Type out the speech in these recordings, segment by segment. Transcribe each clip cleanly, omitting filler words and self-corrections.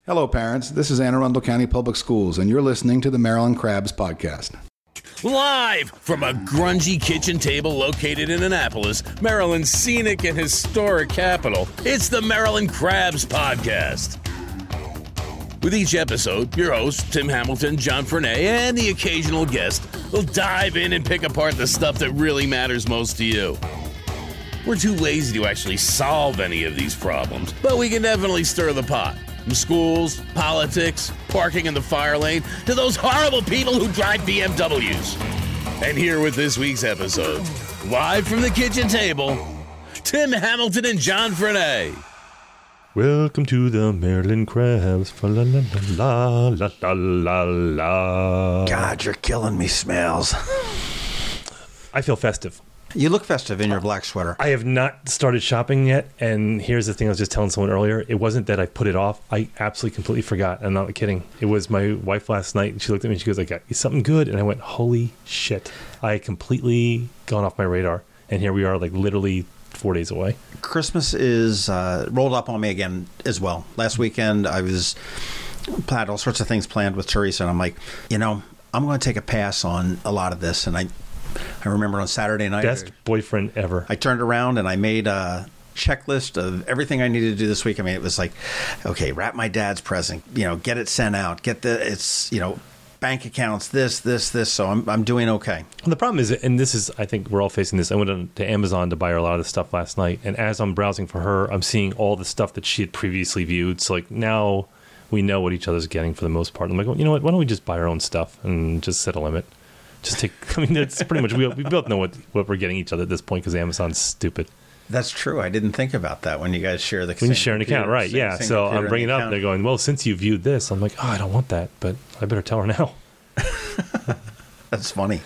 Hello, parents. This is Arundel County Public Schools, and you're listening to the Maryland Crabs Podcast. Live from a grungy kitchen table located in Annapolis, Maryland's scenic and historic capital, it's the Maryland Crabs Podcast. With each episode, your hosts, Tim Hamilton, John Frenay, and the occasional guest will dive in and pick apart the stuff that really matters most to you. We're too lazy to actually solve any of these problems, but we can definitely stir the pot. From schools, politics, parking in the fire lane, to those horrible people who drive BMWs. And here with this week's episode, live from the kitchen table, Tim Hamilton and John Frenay. Welcome to the Maryland Crabs. La la la la la la la. God, you're killing me, Smells. I feel festive. You look festive in your black sweater. I have not started shopping yet, and here's the thing I was just telling someone earlier. It wasn't that I put it off. I absolutely completely forgot. I'm not kidding. It was my wife last night, and she looked at me and she goes, I got you something good. And I went, holy shit. I had completely gone off my radar, and here we are, like literally 4 days away. Christmas is rolled up on me again as well. Last weekend, I had all sorts of things planned with Teresa, and I'm like, I'm going to take a pass on a lot of this. And I remember on Saturday night. Best boyfriend ever. I turned around and I made a checklist of everything I needed to do this week. I mean, it was like, okay, wrap my dad's present, get it sent out, bank accounts, this. So I'm doing okay. Well, the problem is, and this is, I think we're all facing this. I went to Amazon to buy her a lot of the stuff last night. And as I'm browsing for her, I'm seeing all the stuff that she had previously viewed. So like now we know what each other's getting for the most part. I'm like, well, you know what? Why don't we just buy our own stuff and just set a limit? Just take. I mean, it's pretty much we both know what we're getting each other at this point because Amazon's stupid. That's true. I didn't think about that when you guys share the. When you share an account, right? Yeah. So I'm bringing it up. And they're going, well, since you viewed this, I'm like, oh, I don't want that, but I better tell her now. That's funny.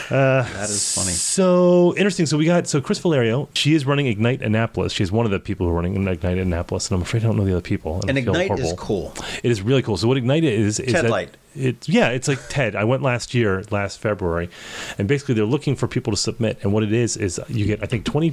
That is funny. So interesting. So Chris Valerio, she is running Ignite Annapolis. She's one of the people who are running Ignite Annapolis, and I'm afraid I don't know the other people. And Ignite is cool. It is really cool. So what Ignite is TED Light. It's like TED. I went last February, and basically they're looking for people to submit. And what it is you get, I think, 20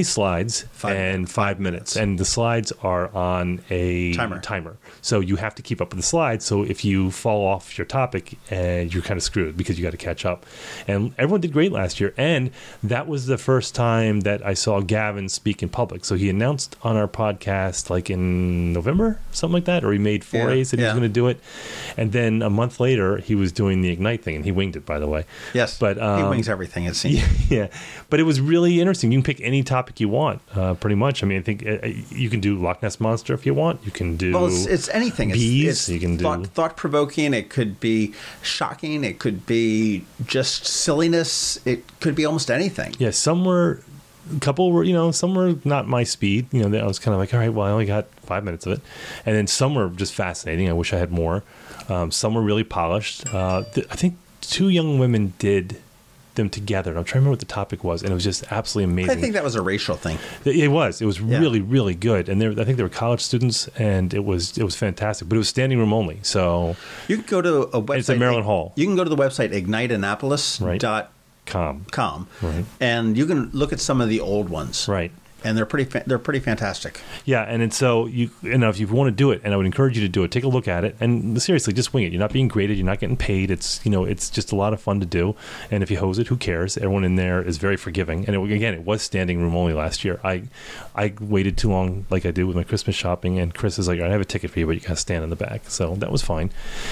slides and 5 minutes. And the slides are on a timer. So you have to keep up with the slides. So if you fall off your topic, you're kind of screwed because you got to catch up. And everyone did great last year. And that was the first time that I saw Gavin speak in public. So he announced on our podcast like in November, something like that, or he made forays that he was going to do it. And then a month later, he was doing the Ignite thing, and he winged it, by the way. Yes, but he wings everything, it seems. Yeah, but it was really interesting. You can pick any topic you want, pretty much. I mean, I think you can do Loch Ness Monster if you want. You can do it's anything. Bees. You can do thought-provoking. It could be shocking. It could be just silliness. It could be almost anything. Yeah, some were not my speed. I was kind of like, all right, well, I only got 5 minutes of it. And then some were just fascinating. I wish I had more. Some were really polished. I think 2 young women did them together. And I'm trying to remember what the topic was, and it was just absolutely amazing. I think that was a racial thing. It was really, really good. And I think they were college students, and it was fantastic. But it was standing room only. So you can go to a website. It's at Maryland Hall. You can go to the website igniteannapolis.com, right. And you can look at some of the old ones, right? And they're pretty fantastic. Yeah, and so if you want to do it, and I would encourage you to do it, take a look at it, and seriously, just wing it. You're not being graded, you're not getting paid. It's it's just a lot of fun to do. And if you hose it, who cares? Everyone in there is very forgiving. And it was standing room only last year. I waited too long, like I did with my Christmas shopping, and Chris is like, I have a ticket for you, but you got to stand in the back. So that was fine.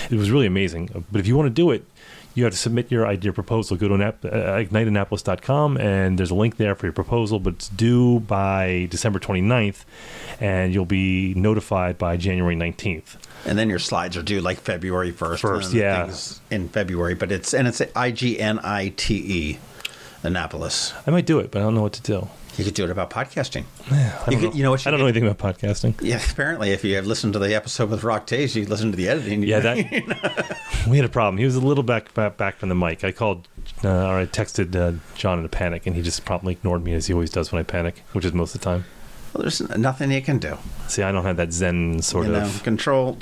It was really amazing. But if you want to do it, you have to submit your idea proposal. Go to igniteannapolis.com, and there's a link there for your proposal, but it's due by December 29th, and you'll be notified by January 19th. And then your slides are due like February 1st. Yeah. In February, but it's IGNITE, Annapolis. I might do it, but I don't know what to do. You could do it about podcasting. I don't know anything about podcasting. Yeah, apparently, if you have listened to the episode with Rock Taze, you listen to the editing. Yeah, we had a problem. He was a little back from the mic. I texted John in a panic, and he just promptly ignored me, as he always does when I panic, which is most of the time. Well, there's nothing you can do. See, I don't have that Zen sort of control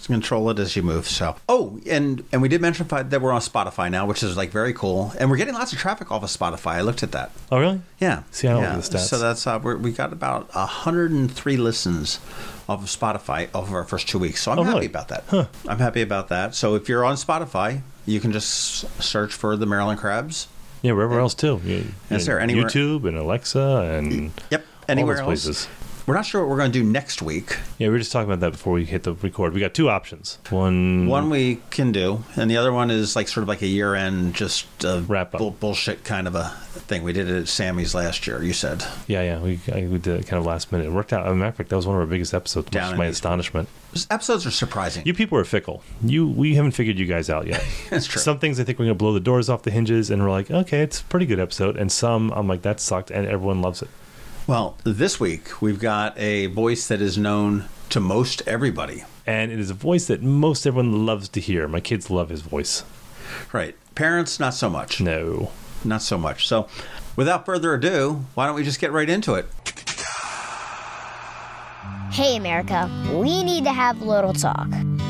it as you move. So, and we did mention that we're on Spotify now, which is like very cool, and we're getting lots of traffic off of Spotify. I looked at that. Oh, really? Yeah. See, I don't look at the stats. So that's we got about 103 listens off of Spotify over our first 2 weeks. So I'm happy about that. Huh. I'm happy about that. So if you're on Spotify, you can just search for the Maryland Crabs. Yeah, wherever else too. Is there anywhere? YouTube and Alexa and anywhere all those else. places. We're not sure what we're going to do next week. Yeah, we were just talking about that before we hit the record. We got two options. One we can do, and the other one is like sort of like a year-end, just wrap up bullshit kind of a thing. We did it at Sammy's last year. You said, yeah, we did it kind of last minute. It worked out. As a matter of fact, that was one of our biggest episodes. Much to my astonishment. Episodes are surprising. You people are fickle. We haven't figured you guys out yet. That's true. Some things I think we're gonna blow the doors off the hinges, and we're like, okay, it's a pretty good episode. And some I'm like, that sucked, and everyone loves it. Well, this week we've got a voice that is known to most everybody. And it is a voice that most everyone loves to hear. My kids love his voice. Right. Parents, not so much. No. Not so much. So, without further ado, why don't we just get right into it? Hey, America, we need to have a little talk.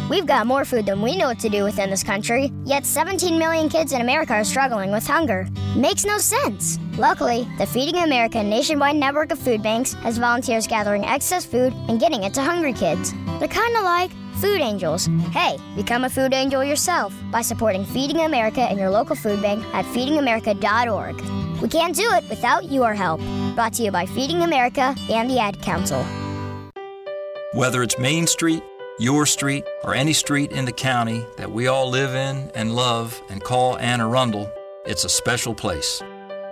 We've got more food than we know what to do with in this country, yet 17 million kids in America are struggling with hunger. Makes no sense. Luckily, the Feeding America nationwide network of food banks has volunteers gathering excess food and getting it to hungry kids. They're kind of like food angels. Hey, become a food angel yourself by supporting Feeding America in your local food bank at feedingamerica.org. We can't do it without your help. Brought to you by Feeding America and the Ad Council. Whether it's Main Street, your street, or any street in the county that we all live in and love and call Arundel, it's a special place.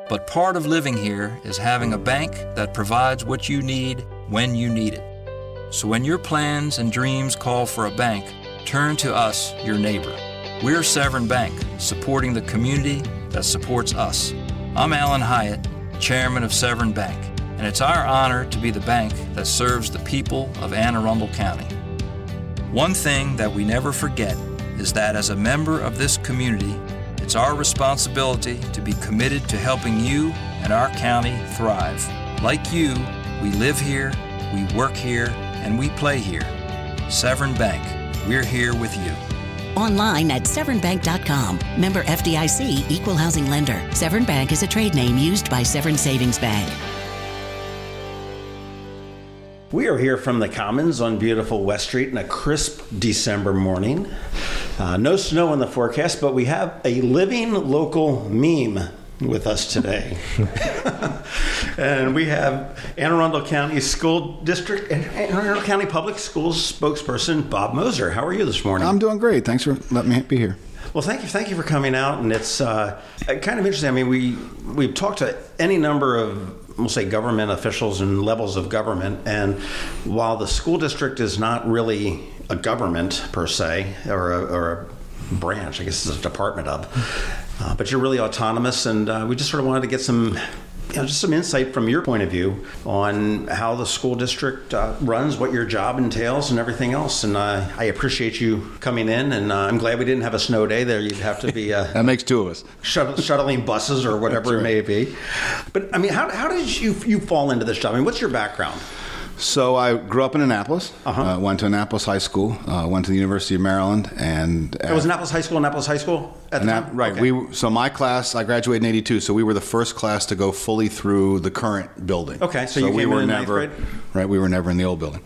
But part of living here is having a bank that provides what you need when you need it. So when your plans and dreams call for a bank, turn to us, your neighbor. We're Severn Bank, supporting the community that supports us. I'm Alan Hyatt, chairman of Severn Bank, and it's our honor to be the bank that serves the people of Anne Arundel County. One thing that we never forget is that as a member of this community, it's our responsibility to be committed to helping you and our county thrive. Like you, we live here, we work here, and we play here. Severn Bank, we're here with you. Online at severnbank.com. Member FDIC, Equal Housing Lender. Severn Bank is a trade name used by Severn Savings Bank. We are here from the Commons on beautiful West Street in a crisp December morning. No snow in the forecast, but we have a living local meme with us today. And we have Anne Arundel County School District and Anne Arundel County Public Schools spokesperson Bob Mosier. How are you this morning? I'm doing great. Thanks for letting me be here. Well, thank you for coming out. And it's kind of interesting. I mean, we've talked to any number of, we'll say, government officials and levels of government. And while the school district is not really a government per se, or a branch, I guess it's a department of, but you're really autonomous. And we just sort of wanted to get some, just some insight from your point of view on how the school district runs, what your job entails, and everything else. And I appreciate you coming in, and I'm glad we didn't have a snow day there. You'd have to be that makes two of us shuttling buses or whatever it may be. But I mean, how did you fall into this job? I mean, what's your background? So I grew up in Annapolis. Went to Annapolis High School. Went to the University of Maryland, and it was Annapolis High School at the time? Right. Okay. So my class, I graduated in '82. So we were the first class to go fully through the current building. Okay. So you came in ninth grade? Right. We were never in the old building.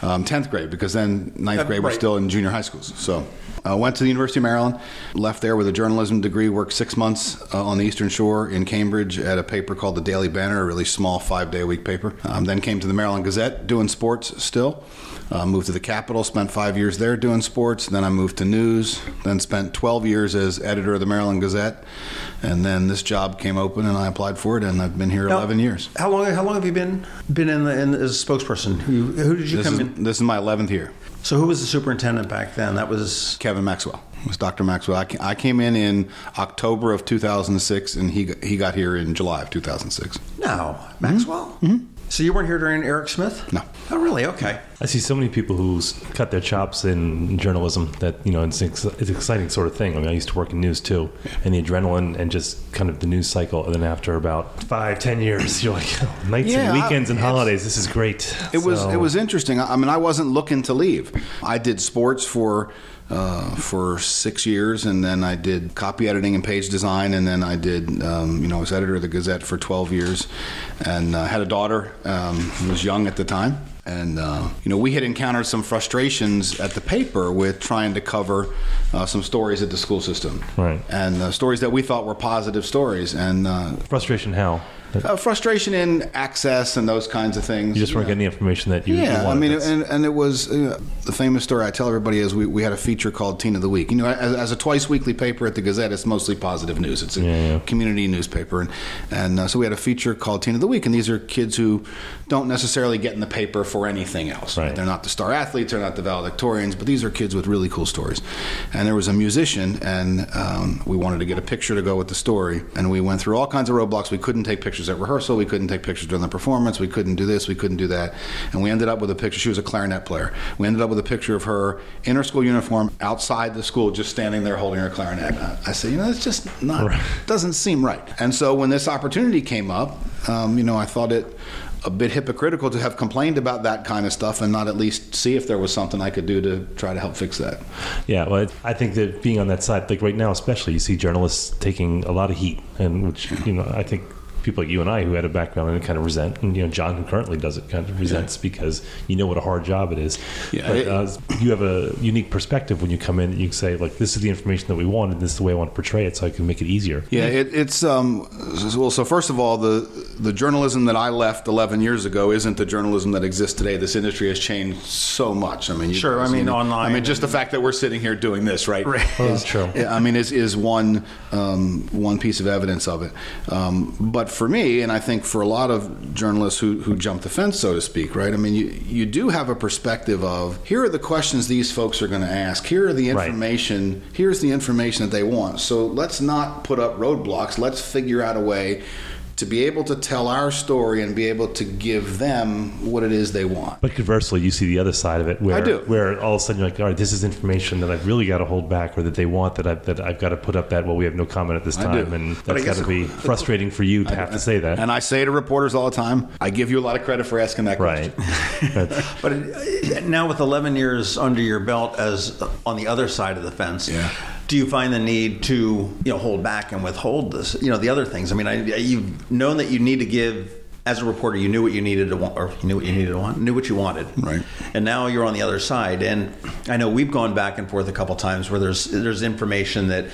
10th grade, because then ninth grade we're still in junior high schools. So I went to the University of Maryland, left there with a journalism degree, worked 6 months on the Eastern Shore in Cambridge at a paper called the Daily Banner, a really small 5-day-a-week paper. Then came to the Maryland Gazette doing sports still. Moved to the Capitol, spent 5 years there doing sports. Then I moved to news, then spent 12 years as editor of the Maryland Gazette. And then this job came open and I applied for it, and I've been here 11 years. How long have you been in as a spokesperson? Who did you come in? This is my 11th year. So who was the superintendent back then? That was Kevin Maxwell. It was Dr. Maxwell. I came in October of 2006, and he got here in July of 2006. No, Maxwell? Mm-hmm. So you weren't here during Eric Smith? No. Oh, really? Okay. I see so many people who cut their chops in journalism that, it's an exciting sort of thing. I mean, I used to work in news too, and the adrenaline and just kind of the news cycle. And then after about 5-10 years, you're like, nights and weekends and holidays, this is great. It was interesting. I mean, I wasn't looking to leave. I did sports for 6 years, and then I did copy editing and page design, and then I did, I was editor of the Gazette for 12 years, and had a daughter who was young at the time. And, we had encountered some frustrations at the paper with trying to cover some stories at the school system. Right. And stories that we thought were positive stories. And frustration how? Frustration in access and those kinds of things. You just weren't getting the information that you wanted. And it was the famous story I tell everybody is we had a feature called Teen of the Week. As a twice weekly paper at the Gazette, it's mostly positive news. It's a community newspaper, and so we had a feature called Teen of the Week, and these are kids who don't necessarily get in the paper for anything else. Right. They're not the star athletes, they're not the valedictorians, but these are kids with really cool stories. And there was a musician, and we wanted to get a picture to go with the story, and we went through all kinds of roadblocks. We couldn't take pictures at rehearsal, we couldn't take pictures during the performance, we couldn't do this, we couldn't do that, and we ended up with a picture. She was a clarinet player. We ended up with a picture of her in her school uniform outside the school, just standing there holding her clarinet. I said, that's just not, doesn't seem right. And so when this opportunity came up, I thought it a bit hypocritical to have complained about that kind of stuff and not at least see if there was something I could do to try to help fix that. Yeah, well, I think that being on that side, like right now especially, you see journalists taking a lot of heat, and which, I think people like you and I who had a background in it kind of resent, and John, who currently does it, kind of resents because you know what a hard job it is. Yeah, but you have a unique perspective when you come in. You can say, like, this is the information that we want, and this is the way I want to portray it, so I can make it easier. Yeah, it's well. So first of all, the journalism that I left 11 years ago isn't the journalism that exists today. This industry has changed so much. Online. Just the fact that we're sitting here doing this, right? That's true. Is one piece of evidence of it. But for me, and I think for a lot of journalists who jump the fence, so to speak, right? You do have a perspective of, here are the questions these folks are going to ask. Here are the information. Right. Here's the information that they want. So let's not put up roadblocks. Let's figure out a way to be able to tell our story and be able to give them what it is they want. But conversely, you see the other side of it, where I do. Where all of a sudden you're like, all right, this is information that I've really got to hold back, or that they want that I've got to put up that, well, we have no comment at this time, and that's got to be frustrating for you to have to say that. And I say to reporters all the time, I give you a lot of credit for asking that question. Right. But now with 11 years under your belt as on the other side of the fence, do you find the need to hold back and withhold this, the other things? You've known that you need to give. As a reporter, you knew what you needed to want, or you knew what you needed to want, knew what you wanted. Right. And now you're on the other side. And I know we've gone back and forth a couple times where there's information that,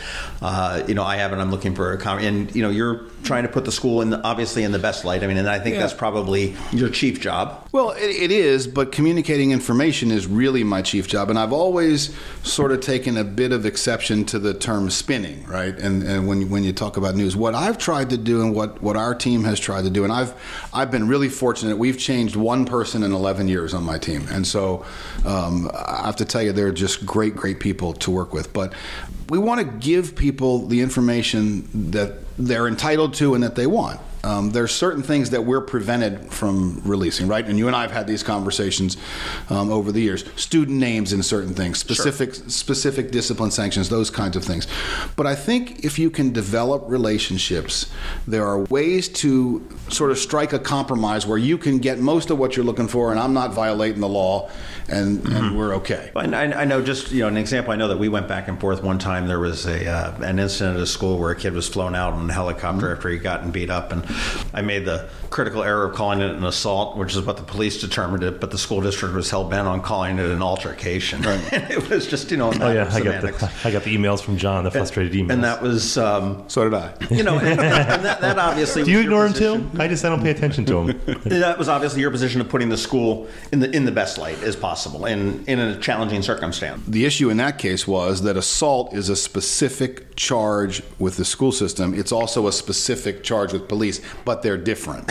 I have, and I'm looking for a comment. And, you're trying to put the school obviously in the best light. And I think that's probably your chief job. Well, it is, but communicating information is really my chief job. And I've always sort of taken a bit of exception to the term spinning, right? And when you talk about news, what I've tried to do and what our team has tried to do, and I've been really fortunate. We've changed one person in 11 years on my team. And so I have to tell you, they're just great, great people to work with. But we want to give people the information that they're entitled to and that they want. There's certain things that we're prevented from releasing, right? And you and I have had these conversations over the years. Student names in certain things, specific discipline sanctions, those kinds of things. But I think if you can develop relationships, there are ways to sort of strike a compromise where you can get most of what you're looking for, and I'm not violating the law, and we're okay. I know, just an example. I know that we went back and forth one time. There was an incident at a school where a kid was flown out on a helicopter after he gotten beat up, and I made the critical error of calling it an assault, which is what the police determined it, but the school district was hell-bent on calling it an altercation. Right. And it was just, I got the emails from John, the frustrated emails. And that was... so did I. And that obviously... Do you ignore him too? I don't pay attention to him. That was obviously your position of putting the school in the best light as possible, in a challenging circumstance. The issue in that case was that assault is a specific charge with the school system. It's also a specific charge with police, but they're different,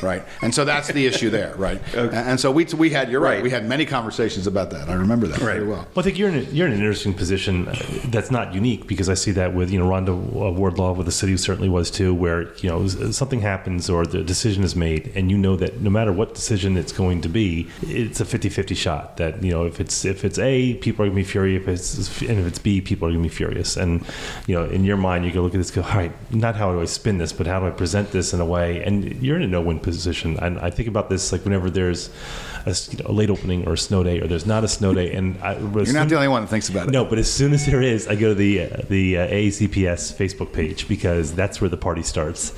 right? And so that's the issue there, right? Okay. And so we had, you're right, we had many conversations about that. I remember that very well. Well, I think you're in an interesting position that's not unique, because I see that with, Arundel Wardlaw, with the city certainly was too, where, something happens or the decision is made, and that no matter what decision it's going to be, it's a 50-50 shot that, if it's A, people are going to be furious, and if it's B, people are going to be furious. And, in your mind, you can look at this and go, all right, not how do I spin this, but how do I present this in a way? And you're in a no-win position. And I think about this, like, whenever there's a late opening or a snow day, or there's not a snow day. And you're not the only one that thinks about it. No, but as soon as there is, I go to the AACPS Facebook page, because that's where the party starts.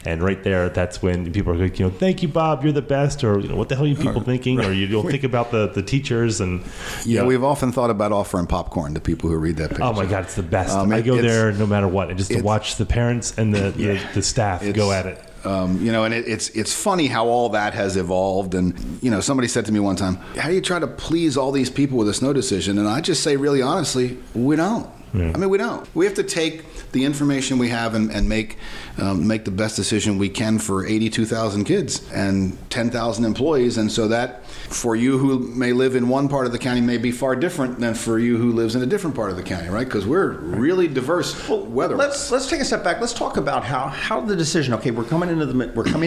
And right there, that's when people are like, thank you, Bob, you're the best, or what the hell are you people thinking, or you'll think about the teachers. And we've often thought about offering popcorn to people who read that page. Oh my God, it's the best. I go there no matter what, and just to watch the parents and the staff go at it. And it's funny how all that has evolved. And, somebody said to me one time, how do you try to please all these people with a snow decision? And I just say, really honestly, we don't. Yeah. I mean, we don't. We have to take the information we have and make the best decision we can for 82,000 kids and 10,000 employees. And so that, for you who may live in one part of the county, may be far different than for you who lives in a different part of the county, right? Because we're really diverse weather. Let's take a step back. Let's talk about how the decision. Okay, we're coming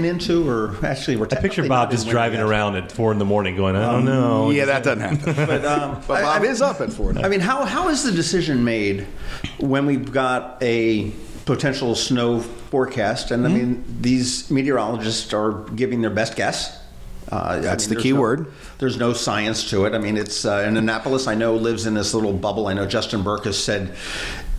into, or actually we're. I picture Bob just driving around at 4 a.m. going, I don't know. Yeah, that doesn't happen. But Bob is up at 4. I mean, how is the decision made when we've got a potential snow forecast? And I mean, these meteorologists are giving their best guess. That's the key word. There's no science to it. I mean, it's in Annapolis, I know, lives in this little bubble. I know Justin Burke has said,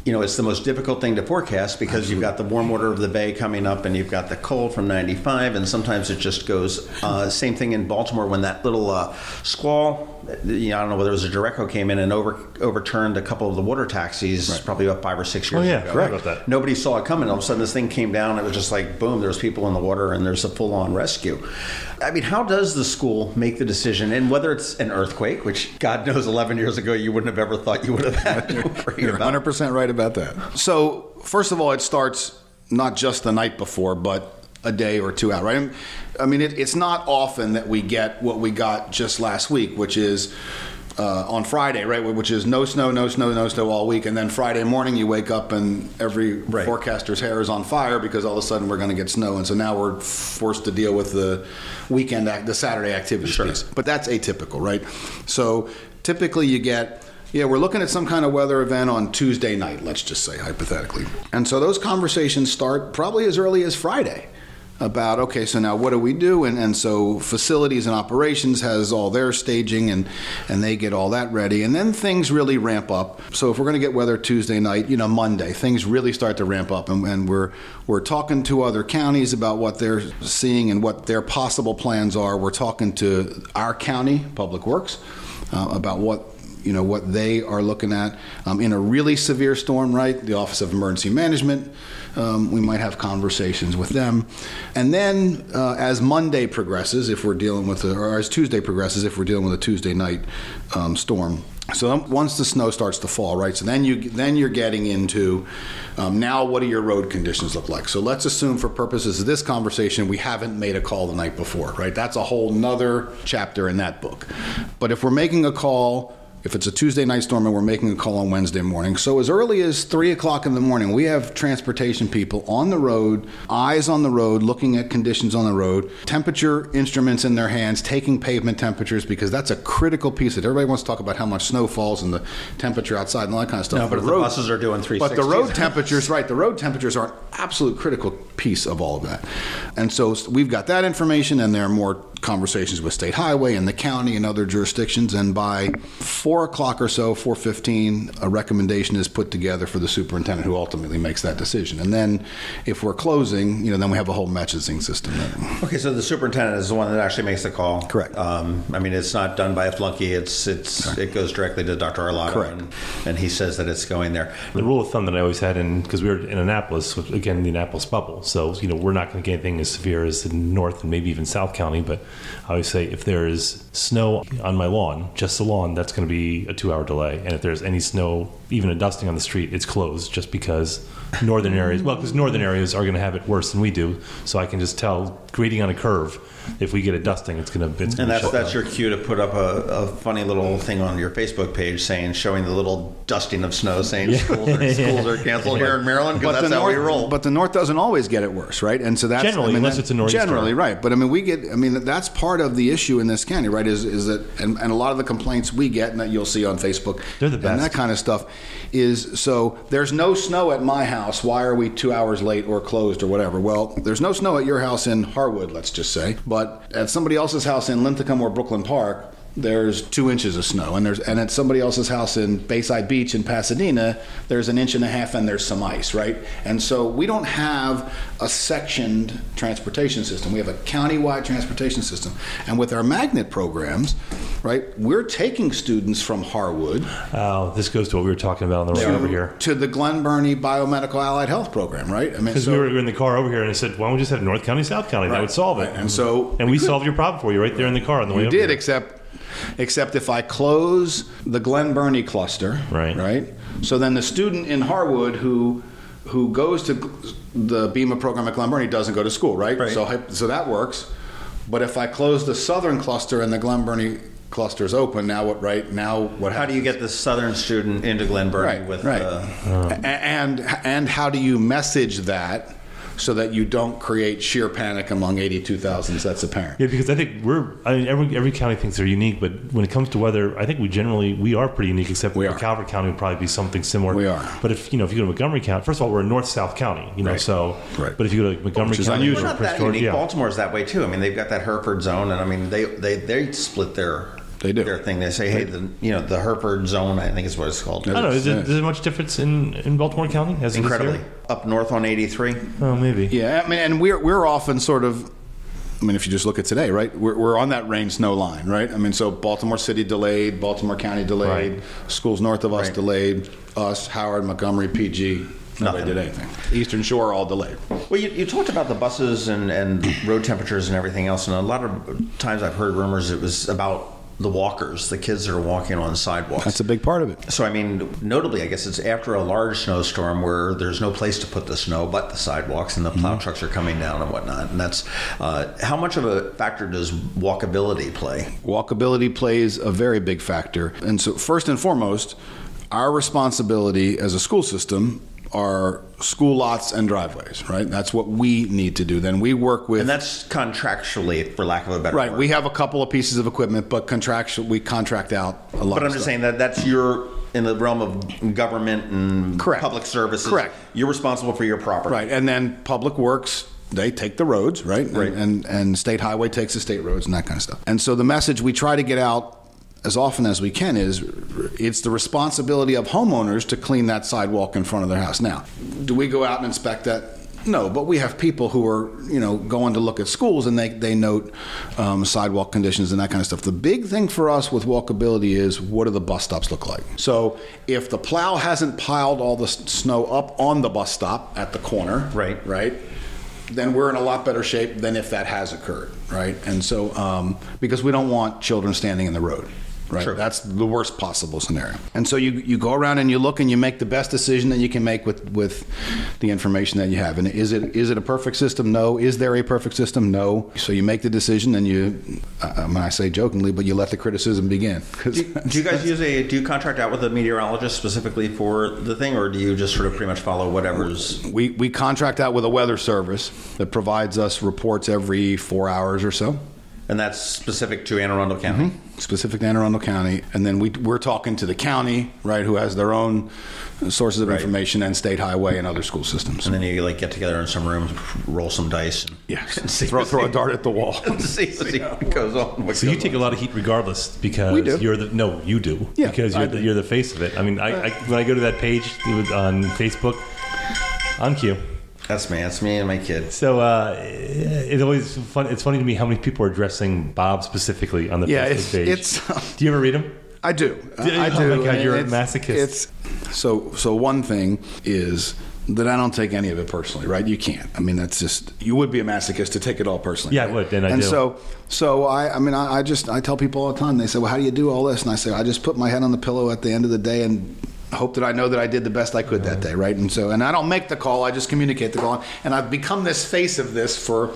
it's the most difficult thing to forecast because you've got the warm water of the bay coming up and you've got the cold from 95, and sometimes it just goes. Same thing in Baltimore when that little squall, I don't know whether it was a Dureco, came in and overturned a couple of the water taxis probably about 5 or 6 years ago. Correct. About that. Nobody saw it coming. All of a sudden this thing came down. It was just like, boom, there's people in the water and there's a full-on rescue. I mean, how does the school make the decision? And whether it's an earthquake, which God knows 11 years ago you wouldn't have ever thought you would have had to worry You're about. 100% right about that. So, first of all, it starts not just the night before, but a day or two out, right? I mean, it's not often that we get what we got just last week, which is on Friday, right? Which is no snow all week. And then Friday morning you wake up and every forecaster's hair is on fire because all of a sudden we're going to get snow. And so now we're forced to deal with the weekend, the Saturday activity piece. But that's atypical, right? So typically you get, we're looking at some kind of weather event on Tuesday night, let's just say, hypothetically. And so those conversations start probably as early as Friday about, okay, so now what do we do? And so facilities and operations has all their staging and they get all that ready. And then things really ramp up. So if we're going to get weather Tuesday night, Monday, things really start to ramp up. And we're talking to other counties about what they're seeing and what their possible plans are. We're talking to our county, Public Works, about what they are looking at. In a really severe storm, right? The Office of Emergency Management, we might have conversations with them. And then as Monday progresses, if we're dealing with, or as Tuesday progresses, if we're dealing with a Tuesday night storm. So once the snow starts to fall, right? So then you're getting into now what do your road conditions look like? So let's assume for purposes of this conversation, we haven't made a call the night before, right? That's a whole nother chapter in that book. But if we're making a call, if it's a Tuesday night storm and we're making a call on Wednesday morning, so as early as 3 o'clock in the morning, we have transportation people on the road, eyes on the road, looking at conditions on the road, temperature instruments in their hands, taking pavement temperatures, because that's a critical piece. That everybody wants to talk about how much snow falls and the temperature outside and all that kind of stuff. No, but the buses are doing 360. But the road temperatures, right, the road temperatures are an absolute critical piece of all of that. And so we've got that information, and there are more conversations with State Highway and the county and other jurisdictions, and by 4 o'clock or so, 4:15, a recommendation is put together for the superintendent, who ultimately makes that decision. And then if we're closing, then we have a whole messaging system. Okay, so the superintendent is the one that actually makes the call. Correct. I mean, it's not done by a flunky. It goes directly to Dr. Arlotto. Correct. And he says that it's going there. The rule of thumb that I always had, because we were in Annapolis, again, the Annapolis bubble, so we're not going to get anything as severe as in North and maybe even South County, but I always say if there is snow on my lawn, just the lawn, that's going to be a 2-hour delay. And if there's any snow, even a dusting on the street, it's closed, just because northern areas are going to have it worse than we do. So I can just tell, grading on a curve, if we get a dusting, it's going to. And that's your cue to put up a funny little thing on your Facebook page showing the little dusting of snow, saying schools are canceled here in Maryland, because that's how we roll. But the North doesn't always get it worse, right? And so that's generally, unless it's a nor'easter. Generally, right? But that's that's part of the issue in this county, right? Is that and a lot of the complaints we get, and that you'll see on Facebook, they're the best, and that kind of stuff, is so there's no snow at my house. Why are we 2 hours late or closed or whatever? Well, there's no snow at your house in Harwood, let's just say, but at somebody else's house in Linthicum or Brooklyn Park, there's 2 inches of snow, and at somebody else's house in Bayside Beach in Pasadena, there's 1.5 inches and there's some ice, right? And so we don't have a sectioned transportation system. We have a countywide transportation system. And with our magnet programs, right, we're taking students from Harwood. This goes to what we were talking about on the road over here. To the Glen Burnie Biomedical Allied Health Program, right? I mean, because we were in the car over here, and I said, why don't we just have North County, South County? Right. That would solve it. Right. And we solved your problem for you right there in the car on the way over here. We did, here. Except if I close the Glen Burnie cluster, right? So then the student in Harwood who goes to the BEMA program at Glen Burnie doesn't go to school, right? So that works. But if I close the southern cluster and the Glen Burnie cluster is open, now what happens? How do you get the southern student into Glen Burnie and how do you message that so that you don't create sheer panic among 82,000s? That's apparent. Yeah, because I think every county thinks they're unique, but when it comes to weather, I think we are pretty unique, except for Calvert County would probably be something similar. We are. But if you go to Montgomery County, first of all, we're in North-South County, so. Right. But if you go to Montgomery County, we're not that unique. Baltimore's that way too. I mean, they've got that Hereford zone, and I mean, they split their thing. They say, hey, the Hereford zone, I think is what it's called. I don't know. Is there much difference in Baltimore County? As incredibly up north on 83. Oh, maybe. Yeah, I mean, and we're often sort of. I mean, if you just look at today, right? We're on that rain-snow line, right? I mean, so Baltimore City delayed, Baltimore County delayed, schools north of us delayed, us, Howard, Montgomery, PG. Nobody did anything. Eastern Shore all delayed. Well, you talked about the buses and road temperatures and everything else, and a lot of times I've heard rumors it was about the walkers, the kids that are walking on sidewalks. That's a big part of it. So, I mean, notably, I guess it's after a large snowstorm where there's no place to put the snow but the sidewalks, and the plow trucks are coming down and whatnot. And that's how much of a factor does walkability play? Walkability plays a very big factor. And so, first and foremost, our responsibility as a school system are school lots and driveways, right? That's what we need to do. Then we work with... And that's contractually, for lack of a better word. Right. We have a couple of pieces of equipment, but contractually, we contract out a lot But I'm of just stuff. saying that's in the realm of government and public services. Correct. You're responsible for your property. Right. And then Public Works, they take the roads, right? And State Highway takes the state roads and that kind of stuff. And so the message we try to get out as often as we can is it's the responsibility of homeowners to clean that sidewalk in front of their house. Now, do we go out and inspect that? No, but we have people who are, going to look at schools and they note sidewalk conditions and that kind of stuff. The big thing for us with walkability is what do the bus stops look like? So if the plow hasn't piled all the snow up on the bus stop at the corner, right, then we're in a lot better shape than if that has occurred, right? And so because we don't want children standing in the road. Right. True. That's the worst possible scenario. And so you go around and you look and you make the best decision that you can make with the information that you have. And is it a perfect system? No. Is there a perfect system? No. So you make the decision and I say jokingly, but you let the criticism begin. Do you guys do you contract out with a meteorologist specifically for the thing, or do you just sort of pretty much follow whatever's... We contract out with a weather service that provides us reports every 4 hours or so. And that's specific to Anne Arundel County? Mm-hmm. Specific to Anne Arundel County. And then we're talking to the county, right, who has their own sources of information, and State Highway and other school systems. And then you get together in some rooms, roll some dice. And throw a dart at the wall. see what goes on. So you take a lot of heat regardless because you're the... No, you do. Yeah, because you're the face of it. I mean, when I go to that page on Facebook, on cue. That's me. That's me and my kid. So it's always fun. It's funny to me how many people are addressing Bob specifically on the Facebook page. Do you ever read them? I do. I do. Oh my God, you're a masochist. So one thing is that I don't take any of it personally, right? You can't. I mean, that's just, you would be a masochist to take it all personally. Yeah, right? I would. And I do. And so I tell people all the time, they say, well, how do you do all this? And I say, I just put my head on the pillow at the end of the day and hope that I know that I did the best I could that day, right? And I don't make the call, I just communicate the call. And I've become this face of this for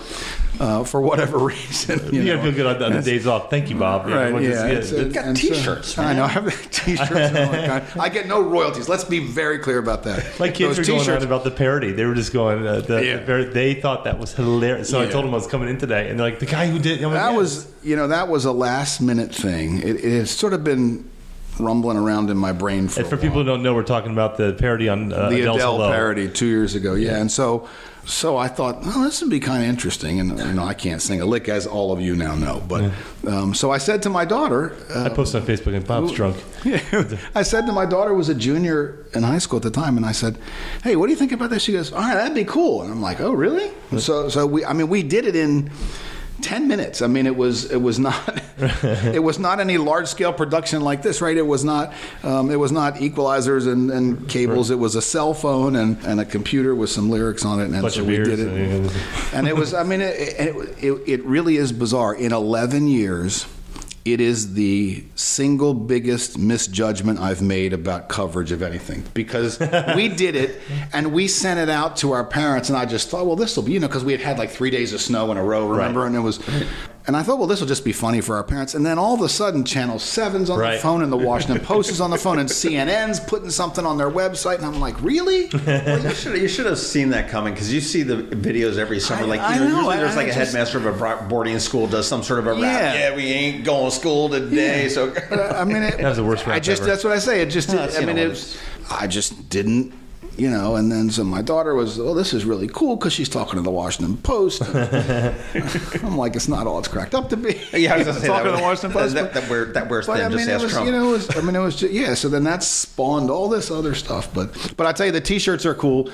whatever reason. You gotta feel good on the days off. Thank you, Bob. Right, You've got T-shirts, man. I know, I have T-shirts and all that kind. I get no royalties. Let's be very clear about that. My kids were going on about the parody. They were just going, they thought that was hilarious. So I told them I was coming in today, and they're like, the guy who did... that was a last-minute thing. It has sort of been rumbling around in my brain for a while. People who don't know, we're talking about the parody on the Adele parody 2 years ago. Yeah, and so I thought, well, this would be kind of interesting. And I can't sing a lick, as all of you now know. But so I said to my daughter, I posted on Facebook, and Bob's drunk. Yeah, I said to my daughter, who was a junior in high school at the time, and I said, "Hey, what do you think about this?" She goes, "All right, that'd be cool." And I'm like, "Oh, really?" So we did it in 10 minutes. I mean, it was not any large scale production like this, right? It was not equalizers and cables. Right. It was a cell phone and a computer with some lyrics on it, and so we did it. And it was, I mean, it really is bizarre. In 11 years, it is the single biggest misjudgment I've made about coverage of anything, because we did it and we sent it out to our parents, and I just thought, well, this will be, because we had like 3 days of snow in a row, remember? Right. And it was, and I thought, well, this will just be funny for our parents. And then all of a sudden, Channel 7's on the phone, and the Washington Post is on the phone, and CNN's putting something on their website, and I'm like, really? Well, you should have seen that coming, because you see the videos every summer. Usually there's like a headmaster of a boarding school does some sort of a rap. Yeah, we ain't going to school today. Yeah. So I mean, that was the worst rap ever. That's what I say. It just, I just didn't. And then so my daughter was, oh, this is really cool because she's talking to the Washington Post. I'm like, it's not all it's cracked up to be. Yeah, I was going to say talking to the Washington Post. That wears thin, just ask Trump. It was just, so then that spawned all this other stuff. But I tell you, the T-shirts are cool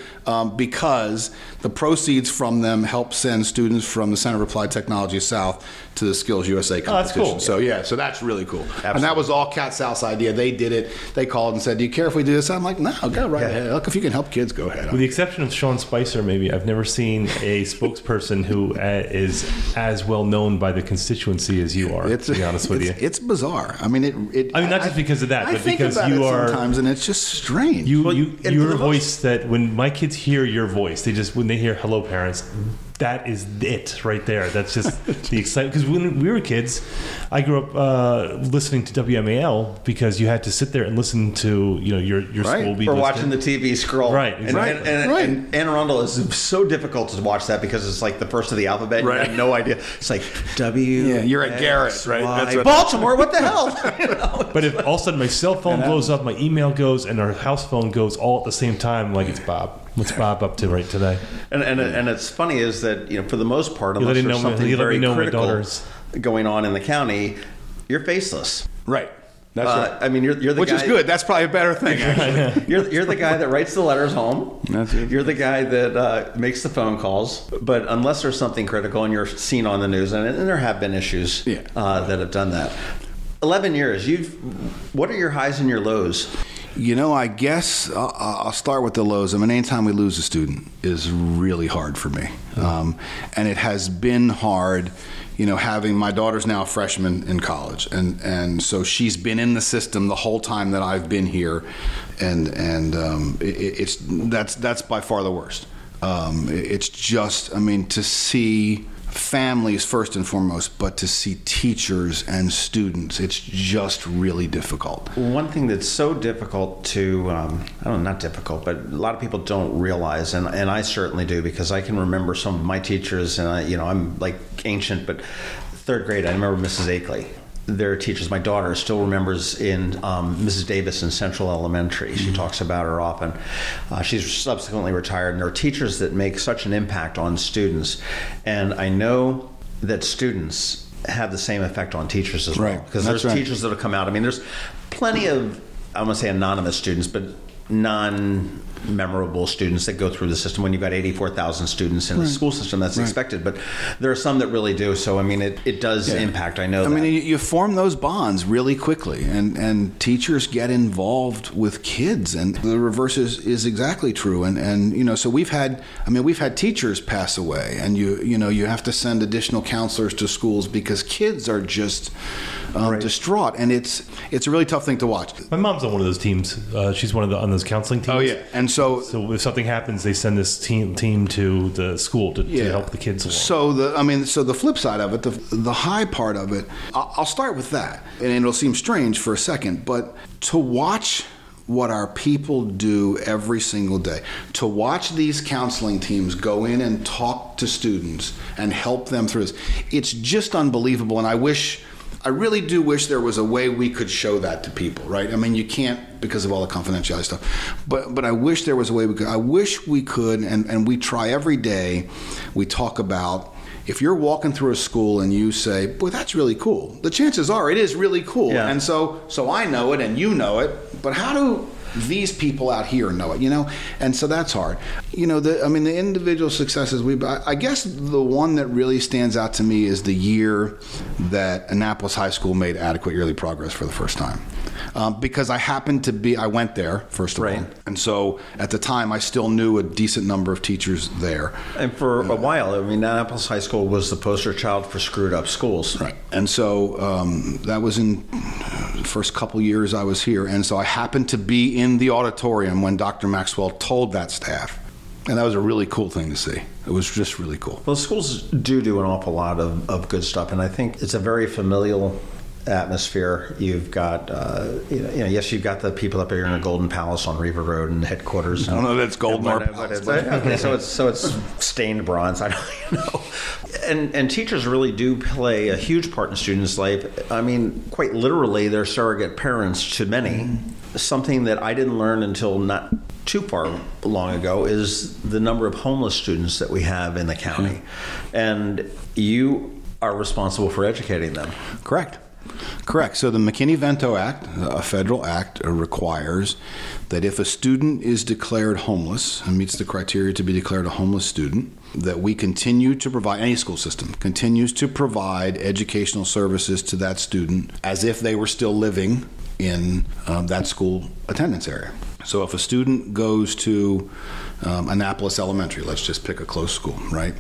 because the proceeds from them help send students from the Center of Applied Technology South to the Skills USA competition. Oh, that's cool. So that's really cool. Absolutely. And that was all Cat South's idea. They did it. They called and said, do you care if we do this? I'm like, no, go right ahead. Look, if you can help kids, go ahead. With the exception of Sean Spicer, maybe, I've never seen a spokesperson who is as well known by the constituency as you are, to be honest with you. It's bizarre. I mean, not just because of that, but because you are... sometimes, and it's just strange. You're a voice that when my kids hear your voice, when they hear hello parents, that is it right there. That's just the excitement. Because when we were kids, I grew up listening to WMAL because you had to sit there and listen to your school be or watching the TV scroll. Right. And Arundel is so difficult to watch that because it's like the first of the alphabet. Right. You have no idea. It's like W. Yeah, you're at Garrett, right? That's Baltimore. What the hell? But if all of a sudden my cell phone blows up, my email goes, and our house phone goes all at the same time, like, it's Bob. What's Bob up to right today? And it's funny is that for the most part, unless there's something very critical going on in the county, you're faceless. Right. That's right. I mean, you're the which guy, is good. That's probably a better thing. Actually, you're the guy that writes the letters home. That's it. You're the guy that makes the phone calls. But unless there's something critical and you're seen on the news, and there have been issues that have done that. 11 years. What are your highs and your lows? I guess I'll start with the lows. I mean, anytime we lose a student is really hard for me. And it has been hard, having my daughter's now a freshman in college. And so she's been in the system the whole time that I've been here. And that's by far the worst. It's just, to see families first and foremost, but to see teachers and students, it's just really difficult. One thing that's so difficult to, not difficult, but a lot of people don't realize, and I certainly do, because I can remember some of my teachers, and I'm like ancient, but third grade, I remember Mrs. Akeley. Their teachers, my daughter still remembers in Mrs. Davis in Central Elementary. She talks about her often. She's subsequently retired, and there are teachers that make such an impact on students. And I know that students have the same effect on teachers as well. Because there's teachers that will come out. I mean, there's plenty of, I want to say anonymous students, but non-memorable students that go through the system. When you've got 84,000 students in a school system, that's expected. But there are some that really do. So, I mean, it does impact. I know that. I mean, you form those bonds really quickly, and teachers get involved with kids, and the reverse is exactly true. And so we've had teachers pass away, and you have to send additional counselors to schools because kids are just distraught, and it's a really tough thing to watch. My mom's on one of those teams. She's on those counseling teams. Oh yeah, and so if something happens, they send this team to the school to help the kids along. So the flip side of it, the high part of it, I'll start with that, and it'll seem strange for a second, but to watch what our people do every single day, to watch these counseling teams go in and talk to students and help them through this, it's just unbelievable. And I really do wish there was a way we could show that to people, right? I mean, you can't because of all the confidentiality stuff. But I wish there was a way we could. I wish we could, and we try every day. We talk about, if you're walking through a school and you say, boy, that's really cool, the chances are it is really cool. Yeah. And so I know it and you know it, but how do these people out here know it, And so that's hard. The individual successes, I guess the one that really stands out to me is the year that Annapolis High School made adequate yearly progress for the first time. Because I went there, first of all. And so at the time, I still knew a decent number of teachers there. And for a while, Annapolis High School was the poster child for screwed up schools. Right. And so that was in the first couple years I was here. And so I happened to be in the auditorium when Dr. Maxwell told that staff. And that was a really cool thing to see. It was just really cool. Well, schools do an awful lot of good stuff. And I think it's a very familial atmosphere. You've got, yes, you've got the people up here in the Golden Palace on Reaver Road and headquarters. I don't know that it's golden or okay, so it's stained bronze. I don't know. And teachers really do play a huge part in students' life. I mean, quite literally, they're surrogate parents to many. Something that I didn't learn until not too far long ago is the number of homeless students that we have in the county. And you are responsible for educating them. Correct. So the McKinney-Vento Act, a federal act, requires that if a student is declared homeless and meets the criteria to be declared a homeless student, that we continue to provide, any school system continues to provide educational services to that student as if they were still living in that school attendance area. So if a student goes to Annapolis Elementary, let's just pick a close school, right?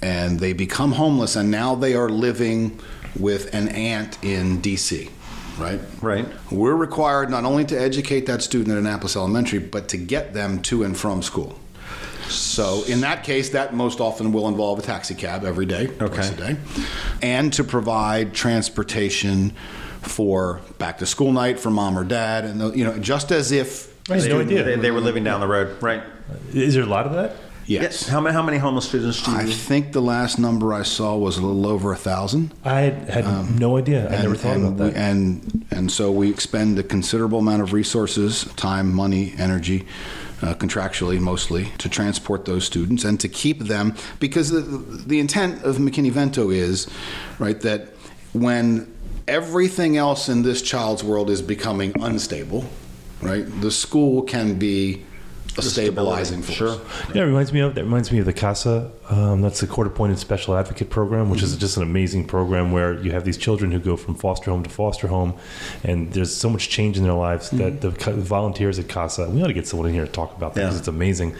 And they become homeless and now they are living with an aunt in D.C., right? Right. We're required not only to educate that student at Annapolis Elementary, but to get them to and from school. So in that case, that most often will involve a taxi cab every day, twice a day, and to provide transportation for back to school night for mom or dad, and just as if they were living down the road. Right. Is there a lot of that? Yes. How many homeless students do you? I think the last number I saw was a little over 1,000. I had no idea. I never thought about that. And so we expend a considerable amount of resources, time, money, energy, contractually mostly, to transport those students and to keep them, because the intent of McKinney-Vento is, right, that when everything else in this child's world is becoming unstable, right, the school can be a stabilizing force. Sure. Yeah, it reminds me of the CASA. That's the Court-Appointed Special Advocate Program, which is just an amazing program where you have these children who go from foster home to foster home, and there's so much change in their lives that the volunteers at CASA, we ought to get someone in here to talk about that because it's amazing.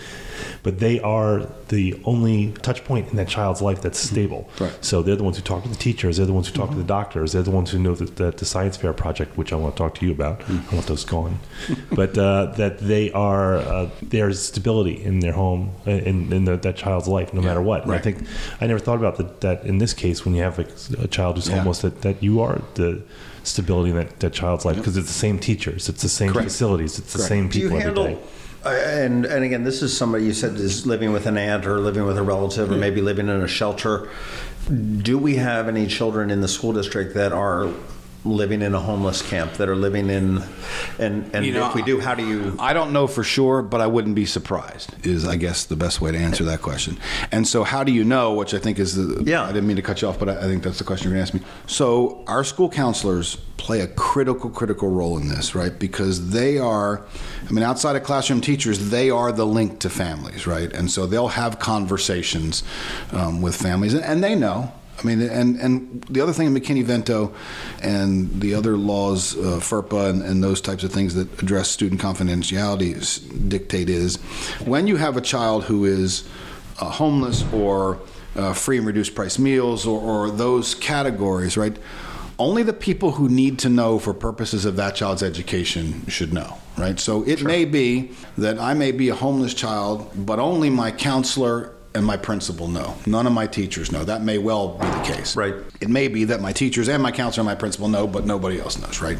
But they are the only touch point in that child's life that's stable. Right. So they're the ones who talk to the teachers, they're the ones who talk to the doctors, they're the ones who know that the science fair project, which I want to talk to you about, I want those gone, but that they are there's stability in their home, in that child's life, no matter what. And I think I never thought about that in this case, when you have a child who's homeless, that you are the stability in that child's life, because it's the same teachers, it's the same facilities, it's the same people every day. And again, this is somebody you said is living with an aunt or living with a relative or maybe living in a shelter. Do we have any children in the school district that are living in a homeless camp that are living in, and if we do, how do you? I don't know for sure, but I wouldn't be surprised, is I guess the best way to answer that question. And so how do you know, which I think is I didn't mean to cut you off, but I think that's the question you're going to ask me. So our school counselors play a critical role in this, right? Because they are, outside of classroom teachers, they are the link to families, right? And so they'll have conversations with families, and they know. And the other thing in McKinney-Vento and the other laws, FERPA and those types of things that address student confidentiality dictate is when you have a child who is homeless or free and reduced price meals or those categories, right? Only the people who need to know for purposes of that child's education should know, right? So it may be that I may be a homeless child, but only my counselor and my principal know. None of my teachers know. That may well be the case. Right. It may be that my teachers and my counselor and my principal know, but nobody else knows, right?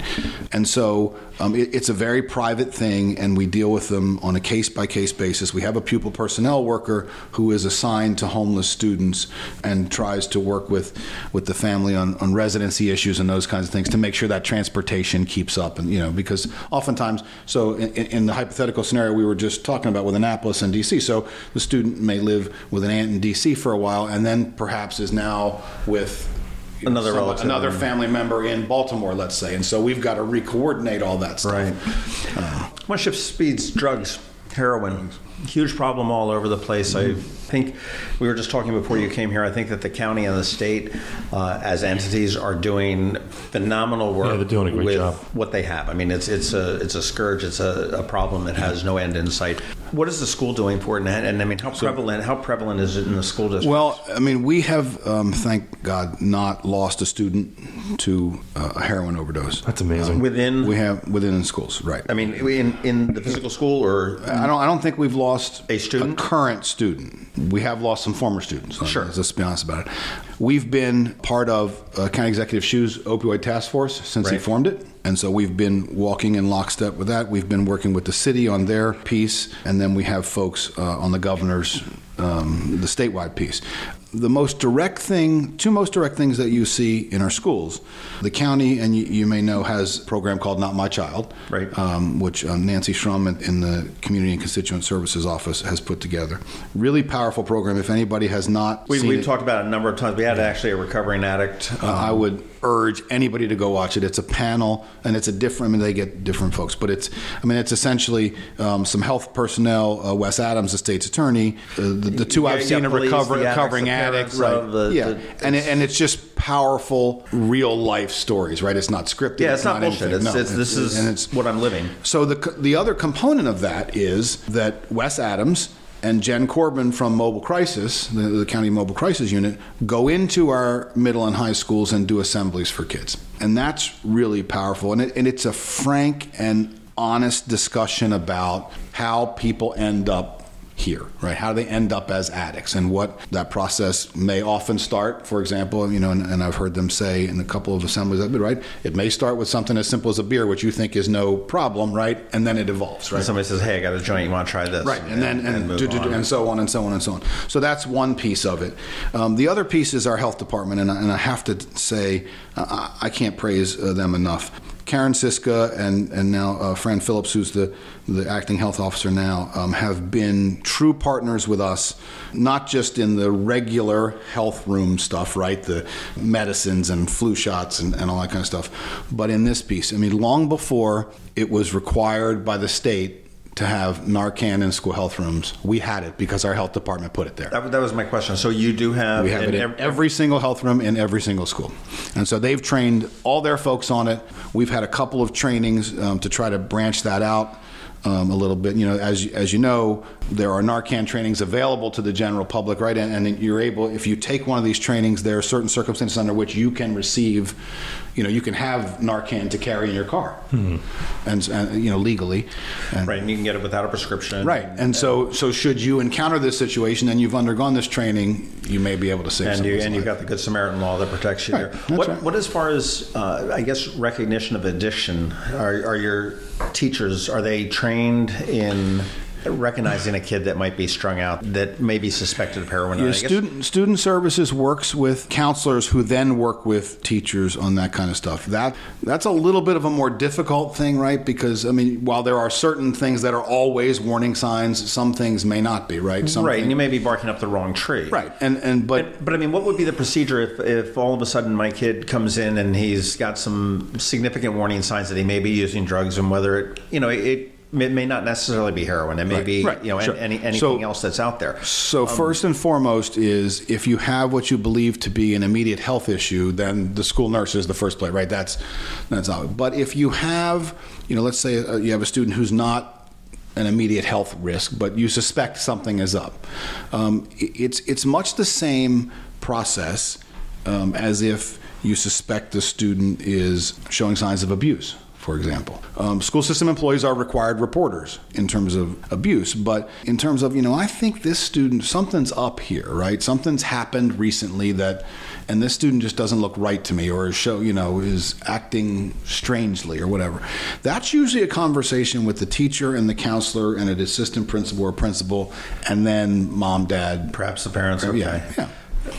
And so it's a very private thing, and we deal with them on a case-by-case basis. We have a pupil personnel worker who is assigned to homeless students and tries to work with the family on residency issues and those kinds of things to make sure that transportation keeps up. And because oftentimes, so in the hypothetical scenario we were just talking about with Annapolis and D.C., so the student may live with an aunt in D.C. for a while, and then perhaps is now with another family member in Baltimore, let's say. And so we've got to re-coordinate all that stuff. Right. I want to shift speeds, drugs, heroin. Huge problem all over the place. I think we were just talking before you came here. I think that the county and the state, as entities, are doing phenomenal work. Yeah, they're doing a great job. What they have. It's a scourge. It's a problem that has no end in sight. What is the school doing for it? And how prevalent is it in the school district? Well, we have, thank God, not lost a student to a heroin overdose. That's amazing. Within schools, right? In the physical school, or I don't think we've lost a student, a current student. We have lost some former students. Sure. Let's be honest about it. We've been part of County Executive Shu's opioid task force since he formed it. And so we've been walking in lockstep with that. We've been working with the city on their piece, and then we have folks on the governor's, the statewide piece. Two most direct things that you see in our schools, the county, and you may know, has a program called Not My Child, right? Which Nancy Schrum in the Community and Constituent Services Office has put together. Really powerful program. If anybody has not seen it. We've talked about it a number of times. We had actually a recovering addict. I would urge anybody to go watch it. It's a panel, and it's a different, they get different folks, but it's essentially some health personnel, Wes Adams, the state's attorney, the two I've seen, a recovering addict, right? And it's just powerful, real life stories, right? It's not scripted. Yeah, it's not bullshit. This is what I'm living. So the other component of that is that Wes Adams and Jen Corbin from Mobile Crisis, the County Mobile Crisis Unit, go into our middle and high schools and do assemblies for kids. And that's really powerful. And it's a frank and honest discussion about how people end up here, right? How do they end up as addicts, and what that process may often start, for example, and I've heard them say in a couple of assemblies I've been, right? It may start with something as simple as a beer, which you think is no problem, right? And then it evolves, right? And somebody says, hey, I got a joint, you want to try this? Right, and so on and so on and so on. So that's one piece of it. The other piece is our health department, and I have to say, I can't praise them enough. Karen Siska and now Fran Phillips, who's the acting health officer now, have been true partners with us, not just in the regular health room stuff, right, the medicines and flu shots and all that kind of stuff, but in this piece. Long before it was required by the state to have Narcan in school health rooms, we had it because our health department put it there. That was my question. So you do have... We have it in every single health room in every single school. And so they've trained all their folks on it. We've had a couple of trainings to try to branch that out a little bit. As you know, there are Narcan trainings available to the general public, right? And you're able, if you take one of these trainings, there are certain circumstances under which you can receive, you can have Narcan to carry in your car, and legally. Right, and you can get it without a prescription. Right, and so should you encounter this situation and you've undergone this training, you may be able to save something. And you've got the Good Samaritan law that protects you right. there. What as far as, recognition of addiction, are your teachers, are they trained in recognizing a kid that might be strung out, that may be suspected of heroin. Yeah, student services works with counselors who then work with teachers on that kind of stuff. That's a little bit of a more difficult thing, right? Because, I mean, while there are certain things that are always warning signs, some things may not be, right? Right, and you may be barking up the wrong tree. Right, but I mean, what would be the procedure if all of a sudden my kid comes in and he's got some significant warning signs that he may be using drugs, and whether it may not necessarily be heroin, it may be sure. anything else that's out there. So first and foremost is, if you have what you believe to be an immediate health issue, then the school nurse is the first place, right? That's out. But if you have, let's say you have a student who's not an immediate health risk, but you suspect something is up, it's much the same process as if you suspect the student is showing signs of abuse, for example. School system employees are required reporters in terms of abuse, but in terms of, I think this student, something's up here, right? Something's happened recently and this student just doesn't look right to me, or is acting strangely or whatever. That's usually a conversation with the teacher and the counselor and an assistant principal or principal, and then mom, dad. Perhaps the parents. Okay. Yeah.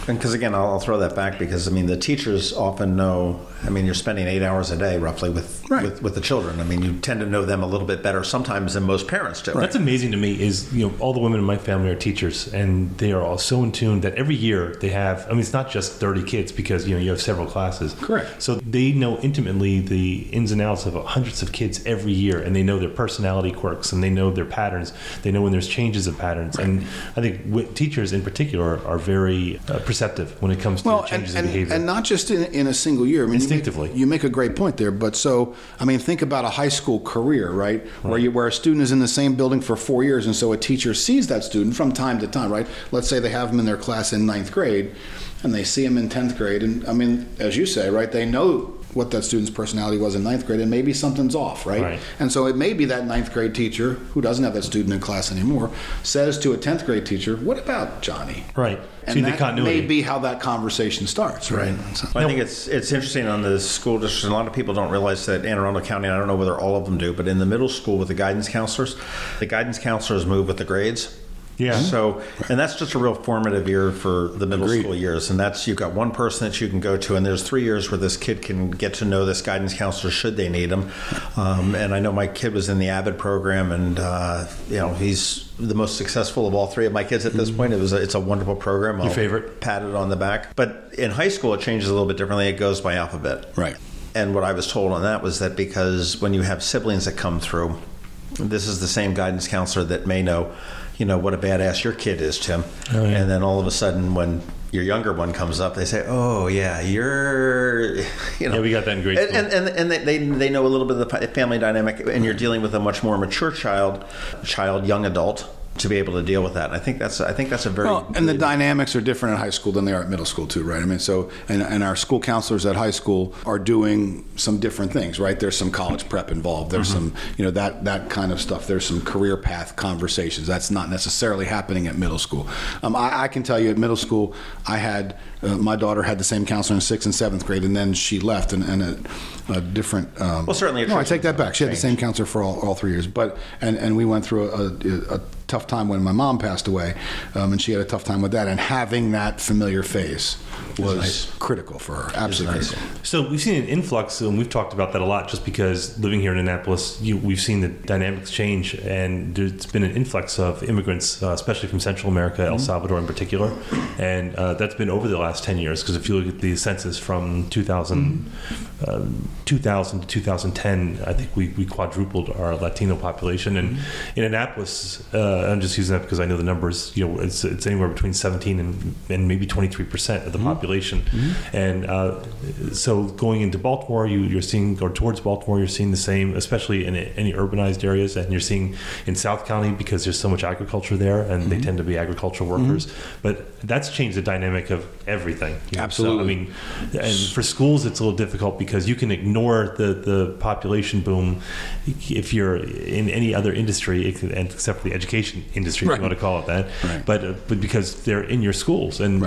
And because, again, I'll throw that back because, the teachers often know, you're spending 8 hours a day roughly with the children. You tend to know them a little bit better sometimes than most parents do. Right. That's amazing to me is, all the women in my family are teachers, and they are all so in tune that every year they have, it's not just 30 kids because, you have several classes. Correct. So they know intimately the ins and outs of hundreds of kids every year, and they know their personality quirks, and they know their patterns. They know when there's changes of patterns. Right. And I think teachers in particular are very perceptive when it comes to changes in behavior. And not just in a single year. Instinctively. You make a great point there. But think about a high school career, right? Where a student is in the same building for 4 years, and so a teacher sees that student from time to time, right? Let's say they have them in their class in 9th grade, and they see him in 10th grade. And, as you say, right, they know what that student's personality was in 9th grade, and maybe something's off, right? And so it may be that 9th grade teacher, who doesn't have that student in class anymore, says to a 10th grade teacher, what about Johnny? Right. And that may be how that conversation starts, right? So, I think it's interesting on the school district. A lot of people don't realize that Anne Arundel County, I don't know whether all of them do, but in the middle school with the guidance counselors move with the grades. Yeah. So, and that's just a real formative year for the middle school years. And you've got one person that you can go to, and there's 3 years where this kid can get to know this guidance counselor should they need him. And I know my kid was in the AVID program, and, he's the most successful of all 3 of my kids at this point. It's a wonderful program. Your favorite? Pat it on the back. But in high school, it changes a little bit differently. It goes by alphabet. Right. And what I was told on that was that because when you have siblings that come through, this is the same guidance counselor that may know, what a badass your kid is, Tim. Oh, yeah. And then all of a sudden, when your younger one comes up, they say, "Oh yeah, you're," Yeah, we got that in grade school. And they know a little bit of the family dynamic, and you're dealing with a much more mature young adult, to be able to deal with that. And I think that's a very and the dynamics are different at high school than they are at middle school too, right? And our school counselors at high school are doing some different things, right? There's some college prep involved. There's some that kind of stuff. There's some career path conversations. That's not necessarily happening at middle school. I can tell you at middle school, I had my daughter had the same counselor in 6th and 7th grade, and then she left and a different. Certainly. No, I take that back. She had the same counselor for all 3 years, but and we went through a tough time when my mom passed away, and she had a tough time with that, and having that familiar face was critical for her. Absolutely critical. So we've seen an influx, and we've talked about that a lot just because living here in Annapolis, we've seen the dynamics change, and there's been an influx of immigrants, especially from Central America, El Salvador in particular, and that's been over the last 10 years, because if you look at the census from 2000 to 2010, I think we quadrupled our Latino population, and in Annapolis, I'm just using that because I know the numbers. It's anywhere between 17 and maybe 23% of the population, and so going into Baltimore, you're seeing, or towards Baltimore, you're seeing the same, especially in any urbanized areas, and you're seeing in South County because there's so much agriculture there, and they tend to be agricultural workers. But that's changed the dynamic of everything. Absolutely. So, and for schools, it's a little difficult because you can ignore the population boom if you're in any other industry, except for the education industry, if you want to call it that. Right. But because they're in your schools, and